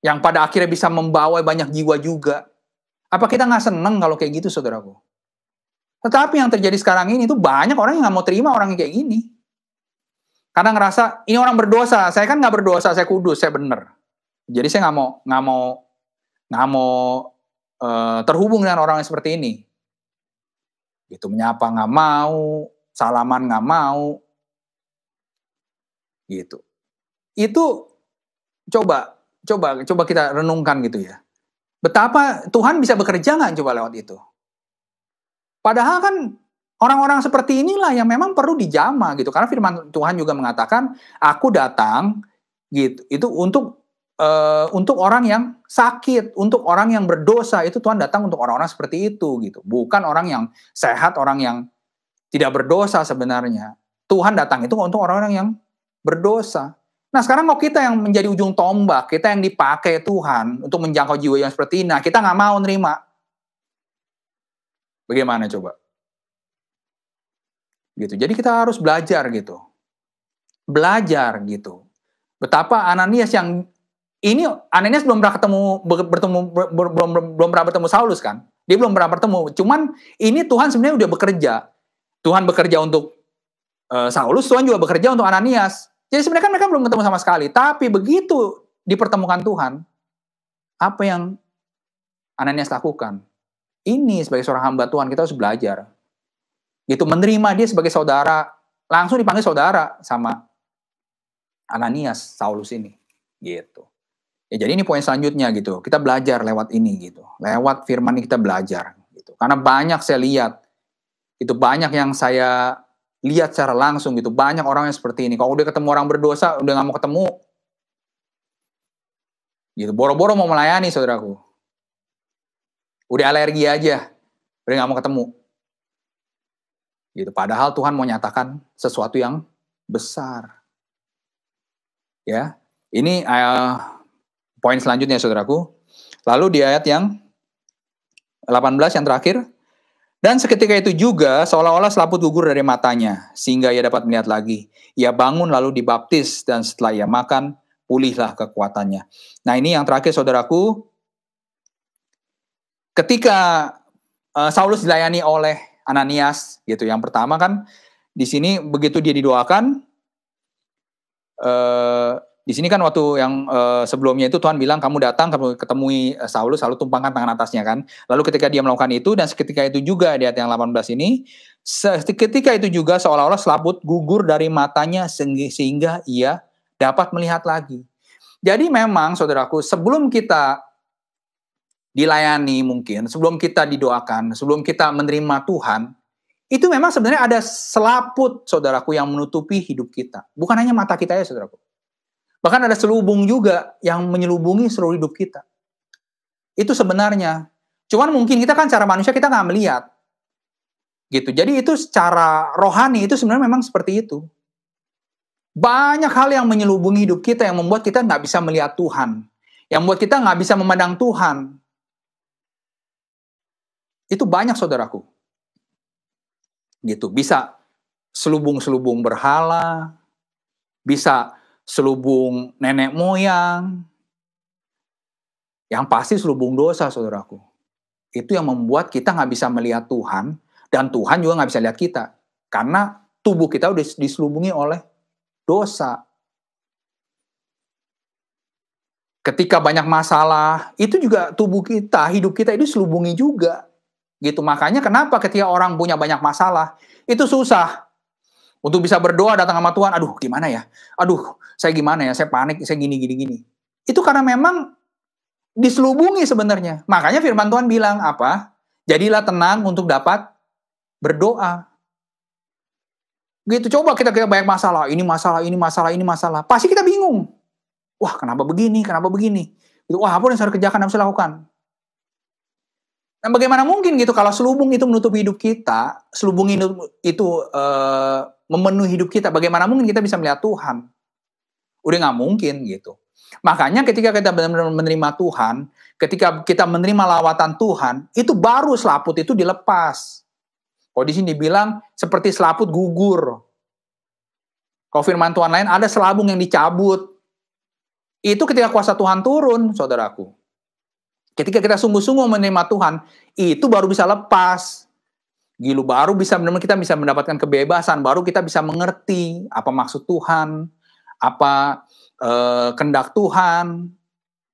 Yang pada akhirnya bisa membawa banyak jiwa juga. Apa kita nggak senang kalau kayak gitu, saudaraku? Tetapi yang terjadi sekarang ini tuh banyak orang yang nggak mau terima orang yang kayak gini. Karena ngerasa, ini orang berdosa, saya kan nggak berdosa, saya kudus, saya benar. Jadi saya nggak mau terhubung dengan orang yang seperti ini. Gitu, menyapa nggak mau, salaman nggak mau. Gitu. Itu coba kita renungkan gitu ya. Betapa Tuhan bisa bekerja nggak coba lewat itu? Padahal kan Orang-orang seperti inilah yang memang perlu dijamah gitu. Karena firman Tuhan juga mengatakan, aku datang gitu. Itu untuk orang yang sakit, untuk orang yang berdosa. Itu Tuhan datang untuk orang-orang seperti itu gitu. Bukan orang yang sehat, orang yang tidak berdosa sebenarnya. Tuhan datang itu untuk orang-orang yang berdosa. Nah sekarang kalau kita yang menjadi ujung tombak, kita yang dipakai Tuhan untuk menjangkau jiwa yang seperti ini, nah kita nggak mau nerima. Bagaimana coba? Gitu. Jadi kita harus belajar gitu. Belajar gitu. Betapa Ananias Ananias belum pernah belum pernah bertemu Saulus kan? Dia belum pernah bertemu. Cuman ini Tuhan sebenarnya udah bekerja. Tuhan bekerja untuk Saulus, Tuhan juga bekerja untuk Ananias. Jadi sebenarnya kan mereka belum ketemu sama sekali. Tapi begitu dipertemukan Tuhan, apa yang Ananias lakukan? Ini sebagai seorang hamba Tuhan kita harus belajar. Gitu, menerima dia sebagai saudara, langsung dipanggil saudara sama Ananias, Saulus ini, gitu. Ya, jadi ini poin selanjutnya gitu, kita belajar lewat ini gitu, lewat firman ini kita belajar gitu. Karena banyak saya lihat, itu banyak yang saya lihat secara langsung gitu, banyak orang yang seperti ini. Kalau udah ketemu orang berdosa, udah nggak mau ketemu, gitu. Boro-boro mau melayani saudaraku, udah alergi aja, udah nggak mau ketemu. Gitu. Padahal Tuhan mau nyatakan sesuatu yang besar. Ya, ini poin selanjutnya saudaraku. Lalu di ayat yang 18 yang terakhir, dan seketika itu juga seolah-olah selaput gugur dari matanya sehingga ia dapat melihat lagi. Ia bangun lalu dibaptis dan setelah ia makan pulihlah kekuatannya. Nah ini yang terakhir saudaraku. Ketika Saulus dilayani oleh Ananias gitu. Yang pertama kan di sini begitu dia didoakan, di sini kan waktu yang sebelumnya itu Tuhan bilang kamu datang, kamu ketemui Saulus, lalu tumpangkan tangan atasnya kan. Lalu ketika dia melakukan itu dan seketika itu juga di ayat yang 18 ini, ketika itu juga seolah-olah selaput gugur dari matanya sehingga ia dapat melihat lagi. Jadi memang saudaraku, sebelum kita dilayani mungkin, sebelum kita didoakan, sebelum kita menerima Tuhan, itu memang sebenarnya ada selaput, saudaraku, yang menutupi hidup kita. Bukan hanya mata kita ya, saudaraku. Bahkan ada selubung juga yang menyelubungi seluruh hidup kita. Itu sebenarnya. Cuman mungkin kita kan cara manusia kita nggak melihat. Gitu. Jadi itu secara rohani itu sebenarnya memang seperti itu. Banyak hal yang menyelubungi hidup kita yang membuat kita nggak bisa melihat Tuhan. Yang membuat kita nggak bisa memandang Tuhan. Itu banyak saudaraku. Gitu. Bisa selubung-selubung berhala, bisa selubung nenek moyang, yang pasti selubung dosa saudaraku. Itu yang membuat kita nggak bisa melihat Tuhan, dan Tuhan juga nggak bisa lihat kita. Karena tubuh kita udah diselubungi oleh dosa. Ketika banyak masalah, itu juga tubuh kita, hidup kita itu diselubungi juga. Gitu. Makanya kenapa ketika orang punya banyak masalah, itu susah untuk bisa berdoa datang sama Tuhan. Aduh, gimana ya? Aduh, saya gimana ya? Saya panik, saya gini. Itu karena memang diselubungi sebenarnya. Makanya firman Tuhan bilang apa? Jadilah tenang untuk dapat berdoa. Gitu, coba kita banyak masalah. Ini masalah. Pasti kita bingung. Wah, kenapa begini? Gitu, wah, apa yang saya kerjakan, apa saya lakukan? Nah, bagaimana mungkin gitu kalau selubung itu menutupi hidup kita, selubung itu memenuhi hidup kita, bagaimana mungkin kita bisa melihat Tuhan? Udah nggak mungkin gitu. Makanya ketika kita benar-benar menerima Tuhan, ketika kita menerima lawatan Tuhan, itu baru selaput itu dilepas. Kalau di sini dibilang seperti selaput gugur. Kalau firman Tuhan lain ada selabung yang dicabut. Itu ketika kuasa Tuhan turun, saudaraku. Ketika kita sungguh-sungguh menerima Tuhan, itu baru bisa lepas. Gitu, baru bisa benar-benar kita bisa mendapatkan kebebasan, baru kita bisa mengerti apa maksud Tuhan, apa kehendak Tuhan.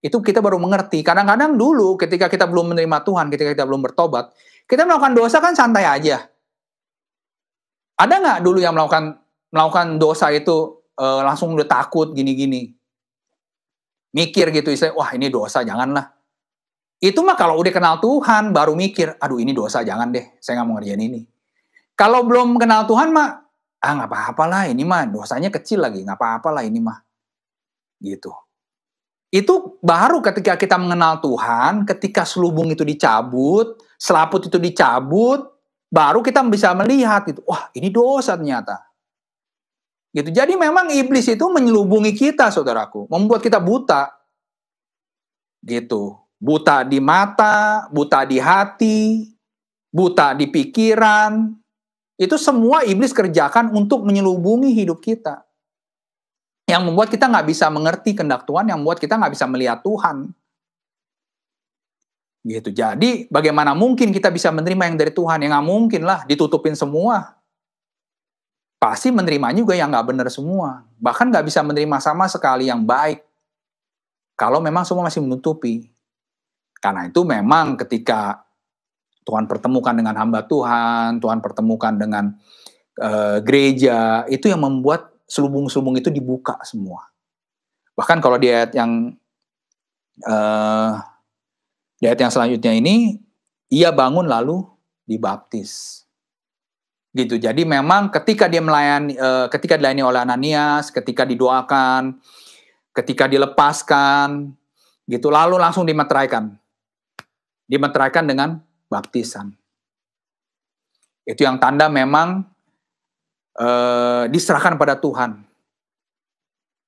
Itu kita baru mengerti. Kadang-kadang dulu ketika kita belum menerima Tuhan, ketika kita belum bertobat, kita melakukan dosa kan santai aja. Ada nggak dulu yang melakukan dosa itu langsung udah takut gini-gini? Mikir gitu, wah ini dosa, janganlah. Itu mah kalau udah kenal Tuhan, baru mikir, aduh ini dosa, jangan deh, saya nggak mau ngerjain ini. Kalau belum kenal Tuhan mah, nggak apa-apa lah ini mah, dosanya kecil lagi, nggak apa-apa lah ini mah. Gitu. Itu baru ketika kita mengenal Tuhan, ketika selubung itu dicabut, selaput itu dicabut, baru kita bisa melihat gitu, wah ini dosa ternyata. Gitu. Jadi memang iblis itu menyelubungi kita, saudaraku, membuat kita buta. Gitu. Buta di mata, buta di hati, buta di pikiran. Itu semua iblis kerjakan untuk menyelubungi hidup kita. Yang membuat kita nggak bisa mengerti kehendak Tuhan, yang membuat kita nggak bisa melihat Tuhan. Gitu. Jadi bagaimana mungkin kita bisa menerima yang dari Tuhan? Yang nggak mungkin lah, ditutupin semua. Pasti menerimanya juga yang nggak benar semua. Bahkan nggak bisa menerima sama sekali yang baik. Kalau memang semua masih menutupi. Karena itu memang ketika Tuhan pertemukan dengan hamba Tuhan, Tuhan pertemukan dengan gereja, itu yang membuat selubung-selubung itu dibuka semua. Bahkan kalau di ayat yang selanjutnya ini, ia bangun lalu dibaptis. Gitu. Jadi memang ketika dia dilayani oleh Ananias, ketika didoakan, ketika dilepaskan, gitu, lalu langsung dimeteraikan. Dimeteraikan dengan baptisan. Itu yang tanda memang diserahkan pada Tuhan.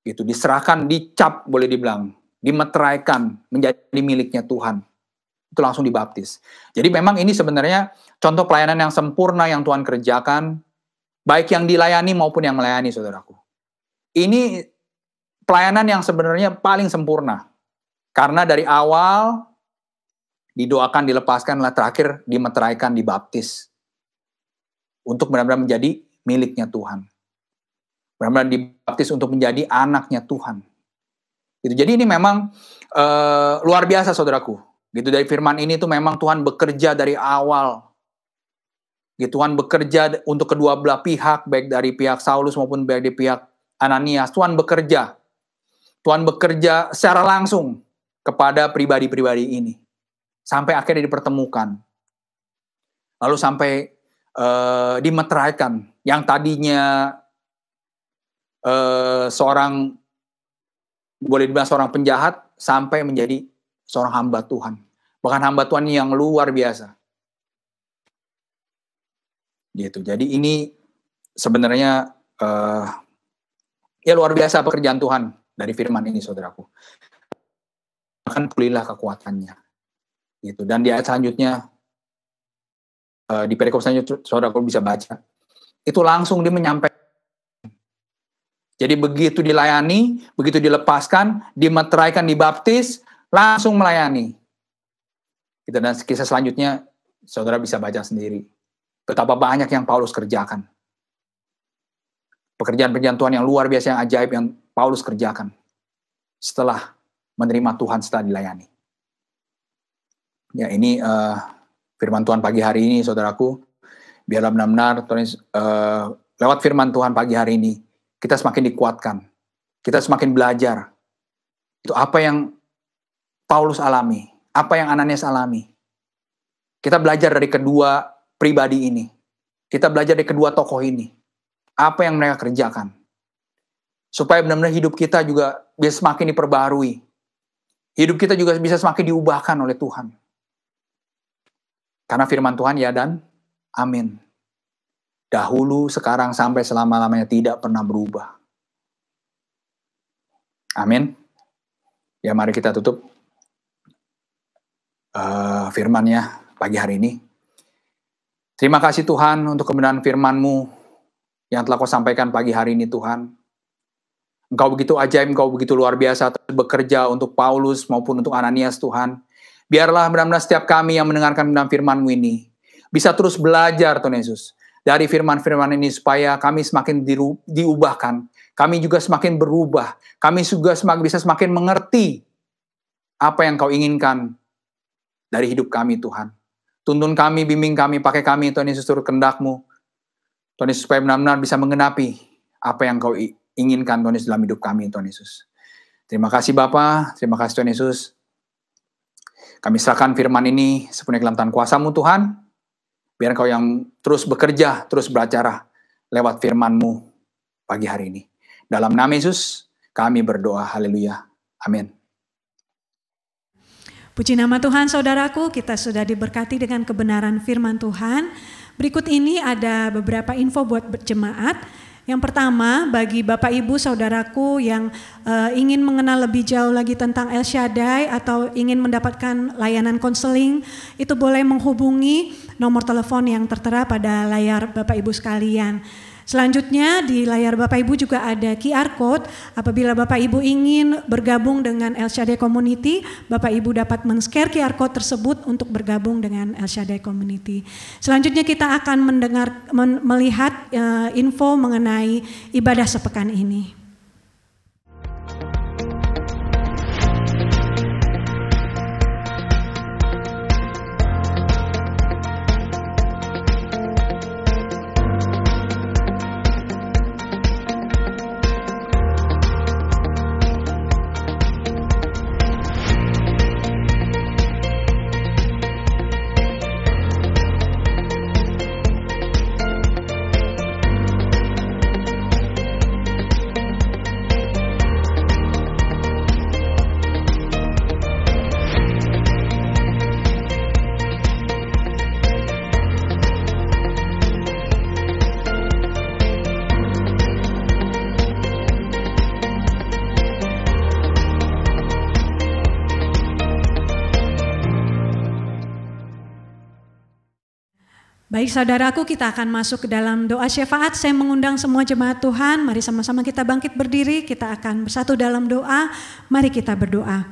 Gitu, diserahkan, dicap boleh dibilang, dimeteraikan menjadi miliknya Tuhan. Itu langsung dibaptis. Jadi memang ini sebenarnya contoh pelayanan yang sempurna yang Tuhan kerjakan, baik yang dilayani maupun yang melayani, saudaraku. Ini pelayanan yang sebenarnya paling sempurna. Karena dari awal didoakan, dilepaskan, terakhir dimeteraikan, dibaptis. Untuk benar-benar menjadi miliknya Tuhan. Benar-benar dibaptis untuk menjadi anaknya Tuhan. Gitu. Jadi ini memang luar biasa, saudaraku. Gitu, dari firman ini tuh memang Tuhan bekerja dari awal. Gitu, Tuhan bekerja untuk kedua belah pihak, baik dari pihak Saulus maupun baik dari pihak Ananias. Tuhan bekerja. Tuhan bekerja secara langsung kepada pribadi-pribadi ini. Sampai akhirnya dipertemukan. Lalu sampai dimeteraikan. Yang tadinya boleh dibilang seorang penjahat, sampai menjadi seorang hamba Tuhan. Bahkan hamba Tuhan yang luar biasa. Gitu. Jadi ini sebenarnya ya luar biasa pekerjaan Tuhan dari firman ini, saudaraku. Bahkan pulihlah kekuatannya. Gitu. Dan di ayat selanjutnya, di perikop selanjutnya, saudaraku bisa baca. Itu langsung dia menyampaikan. Jadi begitu dilayani, begitu dilepaskan, dimeteraikan, dibaptis, langsung melayani. Gitu. Dan kisah selanjutnya, saudara bisa baca sendiri. Betapa banyak yang Paulus kerjakan. Pekerjaan-pekerjaan Tuhan yang luar biasa, yang ajaib, yang Paulus kerjakan. Setelah menerima Tuhan, setelah dilayani. Ya, ini firman Tuhan pagi hari ini, saudaraku. Biarlah benar-benar lewat firman Tuhan pagi hari ini, kita semakin dikuatkan. Kita semakin belajar. Itu apa yang Paulus alami. Apa yang Ananias alami. Kita belajar dari kedua pribadi ini. Kita belajar dari kedua tokoh ini. Apa yang mereka kerjakan. Supaya benar-benar hidup kita juga bisa semakin diperbarui. Hidup kita juga bisa semakin diubahkan oleh Tuhan. Karena firman Tuhan ya dan amin. Dahulu, sekarang, sampai selama-lamanya tidak pernah berubah. Amin. Ya, mari kita tutup firman-Nya pagi hari ini. Terima kasih Tuhan untuk kebenaran firman-Mu yang telah Kau sampaikan pagi hari ini, Tuhan. Engkau begitu ajaib, Engkau begitu luar biasa bekerja untuk Paulus maupun untuk Ananias, Tuhan. Biarlah benar-benar setiap kami yang mendengarkan firman-Mu ini bisa terus belajar, Tuhan Yesus, dari firman-firman ini supaya kami semakin diubahkan. Kami juga semakin berubah. Kami juga bisa semakin mengerti apa yang Kau inginkan dari hidup kami, Tuhan. Tuntun kami, bimbing kami, pakai kami, Tuhan Yesus, turut kehendak-Mu. Tuhan Yesus, supaya benar-benar bisa mengenapi apa yang Kau inginkan, Tuhan Yesus, dalam hidup kami, Tuhan Yesus. Terima kasih Bapa, terima kasih Tuhan Yesus. Kami serahkan firman ini sepenuhnya dalam tangan kuasa-Mu, Tuhan. Biar Engkau yang terus bekerja, terus beracara lewat firman-Mu pagi hari ini. Dalam nama Yesus kami berdoa, haleluya, amin. Puji nama Tuhan saudaraku, kita sudah diberkati dengan kebenaran firman Tuhan. Berikut ini ada beberapa info buat jemaat. Yang pertama, bagi Bapak Ibu saudaraku yang ingin mengenal lebih jauh lagi tentang El Shaddai atau ingin mendapatkan layanan konseling, itu boleh menghubungi nomor telepon yang tertera pada layar Bapak Ibu sekalian. Selanjutnya di layar Bapak Ibu juga ada QR Code. Apabila Bapak Ibu ingin bergabung dengan El Shaddai Community, Bapak Ibu dapat men-share QR Code tersebut untuk bergabung dengan El Shaddai Community. Selanjutnya kita akan melihat info mengenai ibadah sepekan ini. Baik saudaraku, kita akan masuk ke dalam doa syafaat. Saya mengundang semua jemaat Tuhan, mari sama-sama kita bangkit berdiri, kita akan bersatu dalam doa. Mari kita berdoa.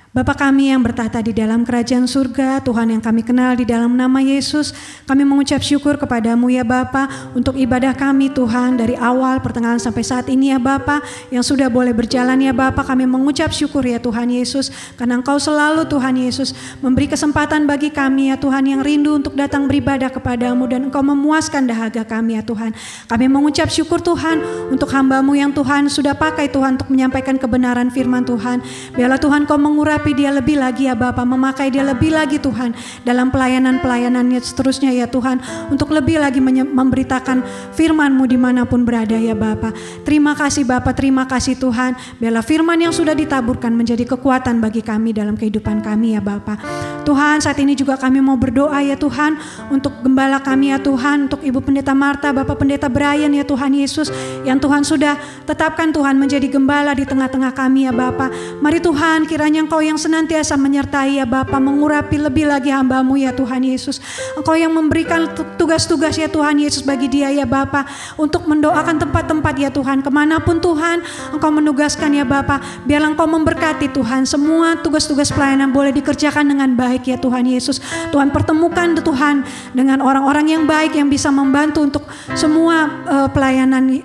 Bapa kami yang bertahta di dalam kerajaan surga, Tuhan yang kami kenal di dalam nama Yesus, kami mengucap syukur kepadamu ya Bapa untuk ibadah kami Tuhan dari awal pertengahan sampai saat ini ya Bapa yang sudah boleh berjalan ya Bapa. Kami mengucap syukur ya Tuhan Yesus karena Engkau selalu Tuhan Yesus memberi kesempatan bagi kami ya Tuhan yang rindu untuk datang beribadah kepadamu dan Engkau memuaskan dahaga kami ya Tuhan. Kami mengucap syukur Tuhan untuk hamba-Mu yang Tuhan sudah pakai Tuhan untuk menyampaikan kebenaran firman Tuhan. Biarlah Tuhan Kau mengurapi dia lebih lagi ya Bapa, memakai dia lebih lagi Tuhan dalam pelayanan-pelayanannya seterusnya ya Tuhan, untuk lebih lagi memberitakan firman-Mu dimanapun berada ya Bapa. Terima kasih Bapa, terima kasih Tuhan. Biarlah firman yang sudah ditaburkan menjadi kekuatan bagi kami dalam kehidupan kami ya Bapa. Tuhan, saat ini juga kami mau berdoa ya Tuhan untuk gembala kami ya Tuhan, untuk Ibu Pendeta Marta, Bapak Pendeta Brian ya Tuhan Yesus, yang Tuhan sudah tetapkan Tuhan menjadi gembala di tengah-tengah kami ya Bapa. Mari Tuhan, kiranya Engkau yang senantiasa menyertai ya Bapa, mengurapi lebih lagi hamba-Mu ya Tuhan Yesus. Engkau yang memberikan tugas-tugas ya Tuhan Yesus bagi dia ya Bapa, untuk mendoakan tempat-tempat ya Tuhan, kemanapun Tuhan Engkau menugaskan ya Bapa. Biarlah Engkau memberkati Tuhan, semua tugas-tugas pelayanan boleh dikerjakan dengan baik ya Tuhan Yesus. Tuhan pertemukan Tuhan dengan orang-orang yang baik yang bisa membantu untuk semua pelayanan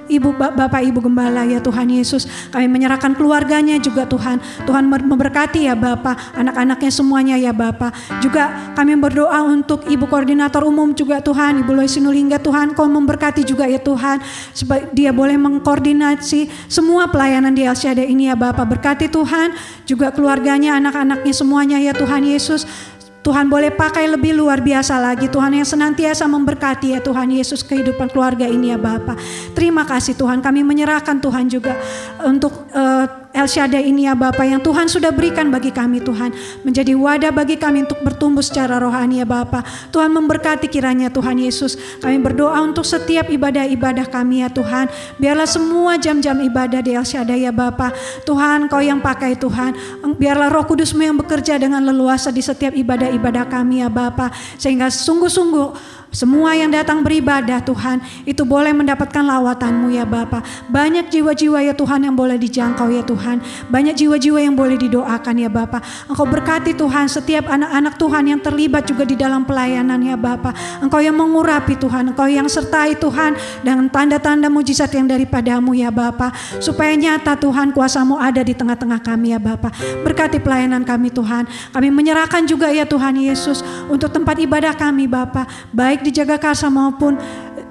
Ibu Bapak Ibu Gembala ya Tuhan Yesus. Kami menyerahkan keluarganya juga Tuhan. Tuhan memberkati ya Bapa, anak-anaknya semuanya ya Bapa. Juga kami berdoa untuk Ibu Koordinator Umum juga Tuhan, Ibu Lois Sinulinga Tuhan, Kau memberkati juga ya Tuhan, supaya dia boleh mengkoordinasi semua pelayanan di El Shaddai ini ya Bapa. Berkati Tuhan juga keluarganya, anak-anaknya semuanya ya Tuhan Yesus. Tuhan boleh pakai lebih luar biasa lagi, Tuhan yang senantiasa memberkati ya Tuhan Yesus kehidupan keluarga ini ya Bapa. Terima kasih Tuhan, kami menyerahkan Tuhan juga untuk El Shaddai ini ya Bapa, yang Tuhan sudah berikan bagi kami Tuhan, menjadi wadah bagi kami untuk bertumbuh secara rohani ya Bapa. Tuhan memberkati kiranya Tuhan Yesus. Kami berdoa untuk setiap ibadah-ibadah kami ya Tuhan. Biarlah semua jam-jam ibadah di El Shaddai ya Bapa, Tuhan Kau yang pakai Tuhan. Biarlah Roh Kudus-Mu yang bekerja dengan leluasa di setiap ibadah-ibadah kami ya Bapa, sehingga sungguh-sungguh semua yang datang beribadah Tuhan itu boleh mendapatkan lawatan-Mu ya Bapa. Banyak jiwa-jiwa ya Tuhan yang boleh dijangkau ya Tuhan. Banyak jiwa-jiwa yang boleh didoakan ya Bapa. Engkau berkati Tuhan setiap anak-anak Tuhan yang terlibat juga di dalam pelayanan ya Bapa. Engkau yang mengurapi Tuhan, Engkau yang sertai Tuhan dengan tanda-tanda mujizat yang daripada-Mu ya Bapa. Supaya nyata Tuhan kuasa-Mu ada di tengah-tengah kami ya Bapa. Berkati pelayanan kami Tuhan. Kami menyerahkan juga ya Tuhan Yesus untuk tempat ibadah kami Bapa, baik di Jagakarsa maupun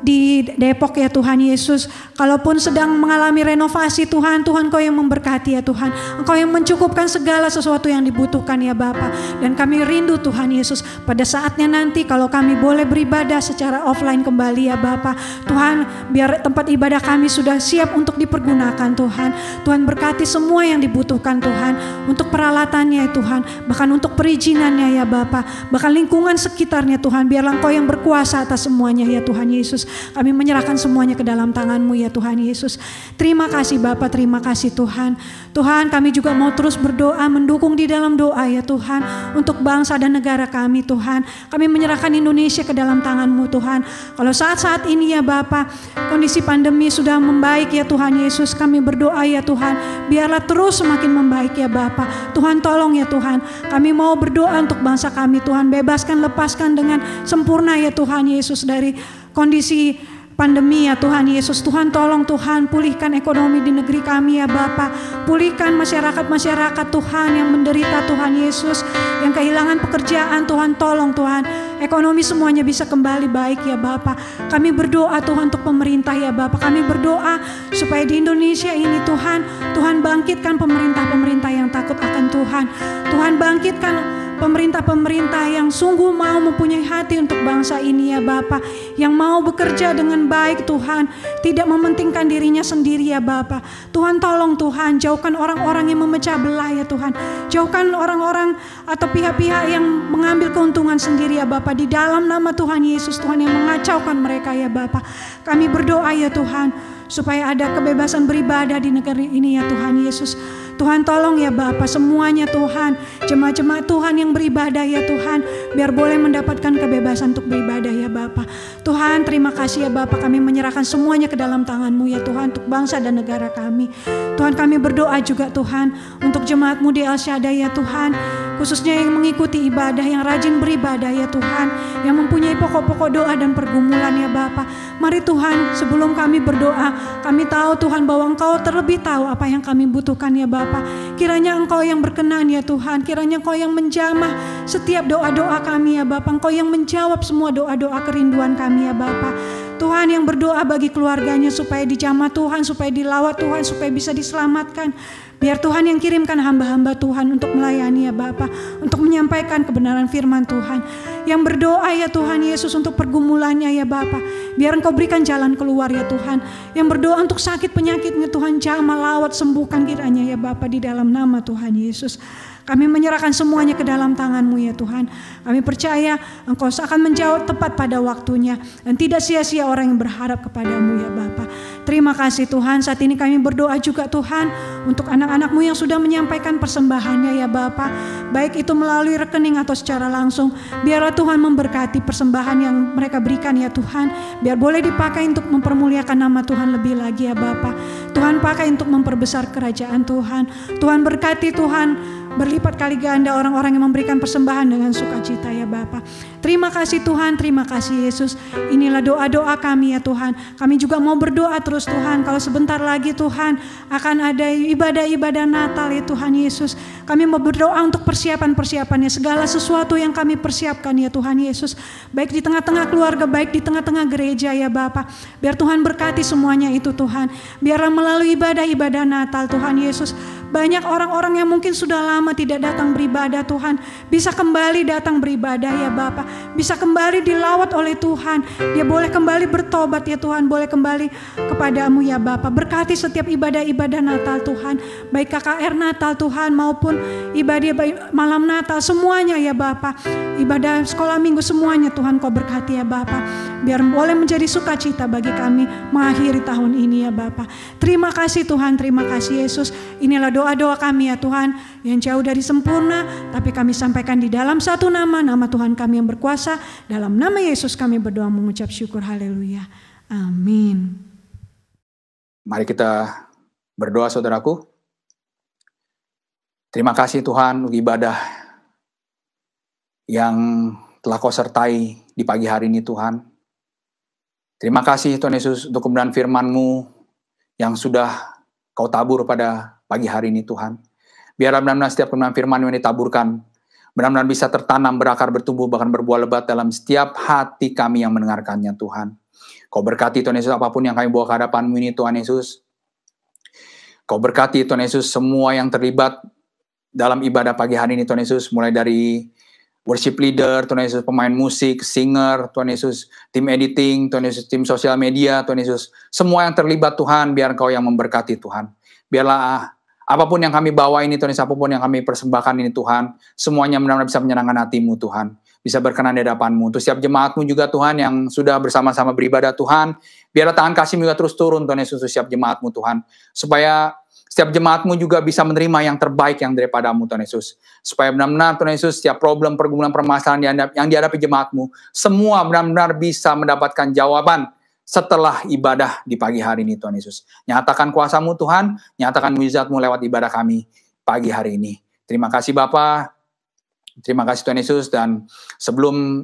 di Depok ya Tuhan Yesus, kalaupun sedang mengalami renovasi Tuhan, Tuhan Kau yang memberkati ya Tuhan, Engkau yang mencukupkan segala sesuatu yang dibutuhkan ya Bapa. Dan kami rindu Tuhan Yesus, pada saatnya nanti kalau kami boleh beribadah secara offline kembali ya Bapa, Tuhan biar tempat ibadah kami sudah siap untuk dipergunakan Tuhan. Tuhan berkati semua yang dibutuhkan Tuhan, untuk peralatannya ya Tuhan, bahkan untuk perizinannya ya Bapa, bahkan lingkungan sekitarnya Tuhan, biarlah Engkau yang berkuasa atas semuanya ya Tuhan Yesus. Kami menyerahkan semuanya ke dalam tangan-Mu ya Tuhan Yesus. Terima kasih Bapa, terima kasih Tuhan. Tuhan, kami juga mau terus berdoa, mendukung di dalam doa ya Tuhan, untuk bangsa dan negara kami Tuhan. Kami menyerahkan Indonesia ke dalam tangan-Mu Tuhan. Kalau saat-saat ini ya Bapa, kondisi pandemi sudah membaik ya Tuhan Yesus, kami berdoa ya Tuhan, biarlah terus semakin membaik ya Bapa. Tuhan tolong ya Tuhan, kami mau berdoa untuk bangsa kami Tuhan, bebaskan, lepaskan dengan sempurna ya Tuhan Yesus dari kondisi pandemi ya Tuhan Yesus. Tuhan tolong Tuhan, pulihkan ekonomi di negeri kami ya Bapa. Pulihkan masyarakat Tuhan yang menderita Tuhan Yesus, yang kehilangan pekerjaan Tuhan. Tolong Tuhan, ekonomi semuanya bisa kembali baik ya Bapa. Kami berdoa Tuhan untuk pemerintah ya Bapa. Kami berdoa supaya di Indonesia ini Tuhan, Tuhan bangkitkan pemerintah-pemerintah yang takut akan Tuhan. Tuhan bangkitkan pemerintah-pemerintah yang sungguh mau mempunyai hati untuk bangsa ini ya Bapa, yang mau bekerja dengan baik Tuhan, tidak mementingkan dirinya sendiri ya Bapa. Tuhan tolong Tuhan, jauhkan orang-orang yang memecah belah ya Tuhan, jauhkan orang-orang atau pihak-pihak yang mengambil keuntungan sendiri ya Bapa, di dalam nama Tuhan Yesus. Tuhan yang mengacaukan mereka ya Bapa. Kami berdoa ya Tuhan, supaya ada kebebasan beribadah di negeri ini ya Tuhan Yesus. Tuhan tolong ya Bapa, semuanya Tuhan, jemaat-jemaat Tuhan yang beribadah ya Tuhan, biar boleh mendapatkan kebebasan untuk beribadah ya Bapa. Tuhan terima kasih ya Bapa, kami menyerahkan semuanya ke dalam tangan-Mu ya Tuhan, untuk bangsa dan negara kami. Tuhan kami berdoa juga Tuhan, untuk jemaat-Mu di El Shaddai ya Tuhan, khususnya yang mengikuti ibadah, yang rajin beribadah ya Tuhan, yang mempunyai pokok-pokok doa dan pergumulan ya Bapa. Mari Tuhan, sebelum kami berdoa, kami tahu Tuhan bahwa Engkau terlebih tahu apa yang kami butuhkan ya Bapa. Kiranya Engkau yang berkenan ya Tuhan, kiranya Engkau yang menjamah setiap doa-doa kami ya Bapa. Engkau yang menjawab semua doa-doa kerinduan kami ya Bapa. Tuhan yang berdoa bagi keluarganya supaya dijamah Tuhan, supaya dilawat Tuhan, supaya bisa diselamatkan. Biar Tuhan yang kirimkan hamba-hamba Tuhan untuk melayani ya Bapa, untuk menyampaikan kebenaran firman Tuhan. Yang berdoa ya Tuhan Yesus untuk pergumulannya ya Bapa, biar Engkau berikan jalan keluar ya Tuhan. Yang berdoa untuk sakit penyakitnya Tuhan, jamah, lawat, sembuhkan kiranya ya Bapa, di dalam nama Tuhan Yesus. Kami menyerahkan semuanya ke dalam tangan-Mu ya Tuhan. Kami percaya Engkau akan menjawab tepat pada waktunya, dan tidak sia-sia orang yang berharap kepadamu ya Bapa. Terima kasih Tuhan. Saat ini kami berdoa juga Tuhan untuk anak-anak-Mu yang sudah menyampaikan persembahannya ya Bapa, baik itu melalui rekening atau secara langsung. Biarlah Tuhan memberkati persembahan yang mereka berikan ya Tuhan, biar boleh dipakai untuk mempermuliakan nama Tuhan lebih lagi ya Bapa. Tuhan pakai untuk memperbesar kerajaan Tuhan. Tuhan berkati Tuhan, berlipat kali ganda orang-orang yang memberikan persembahan dengan sukacita ya Bapa. Terima kasih Tuhan, terima kasih Yesus. Inilah doa-doa kami ya Tuhan. Kami juga mau berdoa terus Tuhan, kalau sebentar lagi Tuhan akan ada ibadah-ibadah Natal ya Tuhan Yesus. Kami mau berdoa untuk persiapan-persiapannya, segala sesuatu yang kami persiapkan ya Tuhan Yesus, baik di tengah-tengah keluarga, baik di tengah-tengah gereja ya Bapa. Biar Tuhan berkati semuanya itu Tuhan. Biarlah melalui ibadah-ibadah Natal Tuhan Yesus, banyak orang-orang yang mungkin sudah lama tidak datang beribadah Tuhan, bisa kembali datang beribadah ya Bapa, bisa kembali dilawat oleh Tuhan. Dia boleh kembali bertobat ya Tuhan, boleh kembali kepadamu ya Bapa. Berkati setiap ibadah-ibadah Natal Tuhan, baik KKR Natal Tuhan maupun ibadah malam Natal, semuanya ya Bapa. Ibadah sekolah minggu semuanya Tuhan Kau berkati ya Bapa. Biar boleh menjadi sukacita bagi kami mengakhiri tahun ini ya Bapa. Terima kasih Tuhan, terima kasih Yesus. Inilah doa-doa kami ya Tuhan, yang jauh dari sempurna, tapi kami sampaikan di dalam satu nama, nama Tuhan kami yang berkuasa. Dalam nama Yesus kami berdoa mengucap syukur, haleluya, amin. Mari kita berdoa saudaraku. Terima kasih Tuhan untuk ibadah yang telah Kau sertai di pagi hari ini Tuhan. Terima kasih Tuhan Yesus untuk kebenaran firman-Mu yang sudah Kau tabur pada pagi hari ini Tuhan. Biar benar-benar setiap kebenaran firman yang ditaburkan benar-benar bisa tertanam, berakar, bertumbuh, bahkan berbuah lebat dalam setiap hati kami yang mendengarkannya Tuhan. Kau berkati Tuhan Yesus apapun yang kami bawa ke hadapan-Mu ini Tuhan Yesus. Kau berkati Tuhan Yesus semua yang terlibat dalam ibadah pagi hari ini Tuhan Yesus. Mulai dari worship leader, Tuhan Yesus, pemain musik, singer, Tuhan Yesus, tim editing, Tuhan Yesus, tim sosial media, Tuhan Yesus. Semua yang terlibat Tuhan, biar Kau yang memberkati Tuhan. Biarlah apapun yang kami bawa ini Tuhan Yesus, apapun yang kami persembahkan ini Tuhan, semuanya benar-benar bisa menyenangkan hati-Mu Tuhan. Bisa berkenan di hadapan-Mu. Untuk setiap jemaat-Mu juga Tuhan yang sudah bersama-sama beribadah Tuhan, biarlah tangan kasih-Mu juga terus turun Tuhan Yesus untuk setiap jemaat-Mu Tuhan. Supaya setiap jemaat-Mu juga bisa menerima yang terbaik yang daripada-Mu Tuhan Yesus. Supaya benar-benar Tuhan Yesus setiap problem, pergumulan, permasalahan yang dihadapi jemaat-Mu, semua benar-benar bisa mendapatkan jawaban setelah ibadah di pagi hari ini Tuhan Yesus. Nyatakan kuasa-Mu Tuhan, nyatakan mujizat-Mu lewat ibadah kami pagi hari ini. Terima kasih Bapa, terima kasih Tuhan Yesus, dan sebelum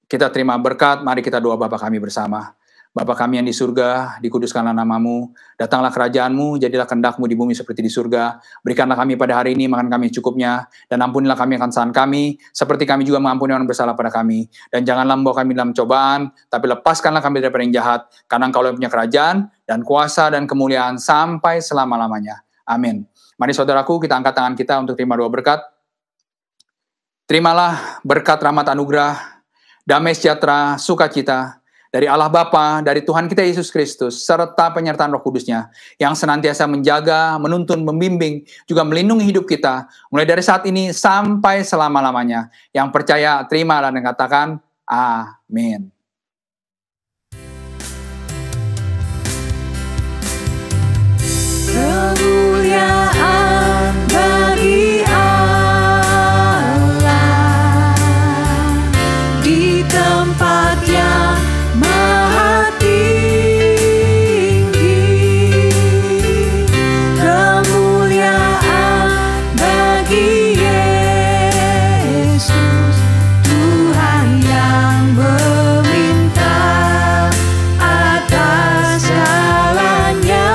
kita terima berkat, mari kita doa Bapa kami bersama. Bapa kami yang di surga, dikuduskanlah nama-Mu, datanglah kerajaan-Mu, jadilah kehendak-Mu di bumi seperti di surga. Berikanlah kami pada hari ini makan kami cukupnya, dan ampunilah kami akan kesalahan kami, seperti kami juga mengampuni orang bersalah pada kami. Dan janganlah membawa kami dalam cobaan, tapi lepaskanlah kami daripada yang jahat, karena Engkau yang punya kerajaan, dan kuasa, dan kemuliaan sampai selama-lamanya. Amin. Mari saudaraku, kita angkat tangan kita untuk terima doa berkat. Terimalah berkat rahmat anugerah, damai sejahtera, sukacita, dari Allah Bapa, dari Tuhan kita Yesus Kristus, serta penyertaan Roh Kudus-Nya, yang senantiasa menjaga, menuntun, membimbing, juga melindungi hidup kita, mulai dari saat ini sampai selama-lamanya. Yang percaya, terima dan katakan, amin. Kemuliaan bagi Allah di tempat yang Maha tinggi, kemuliaan bagi Yesus, Tuhan yang meminta atas segalanya,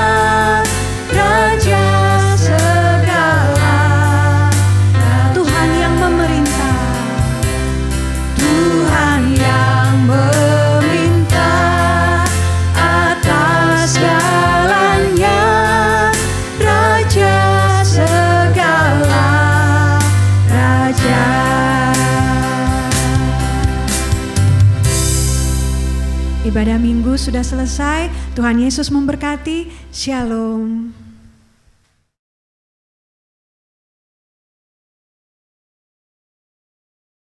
Raja segala, Tuhan yang memerintah, Tuhan yang Ibadah minggu sudah selesai. Tuhan Yesus memberkati. Shalom.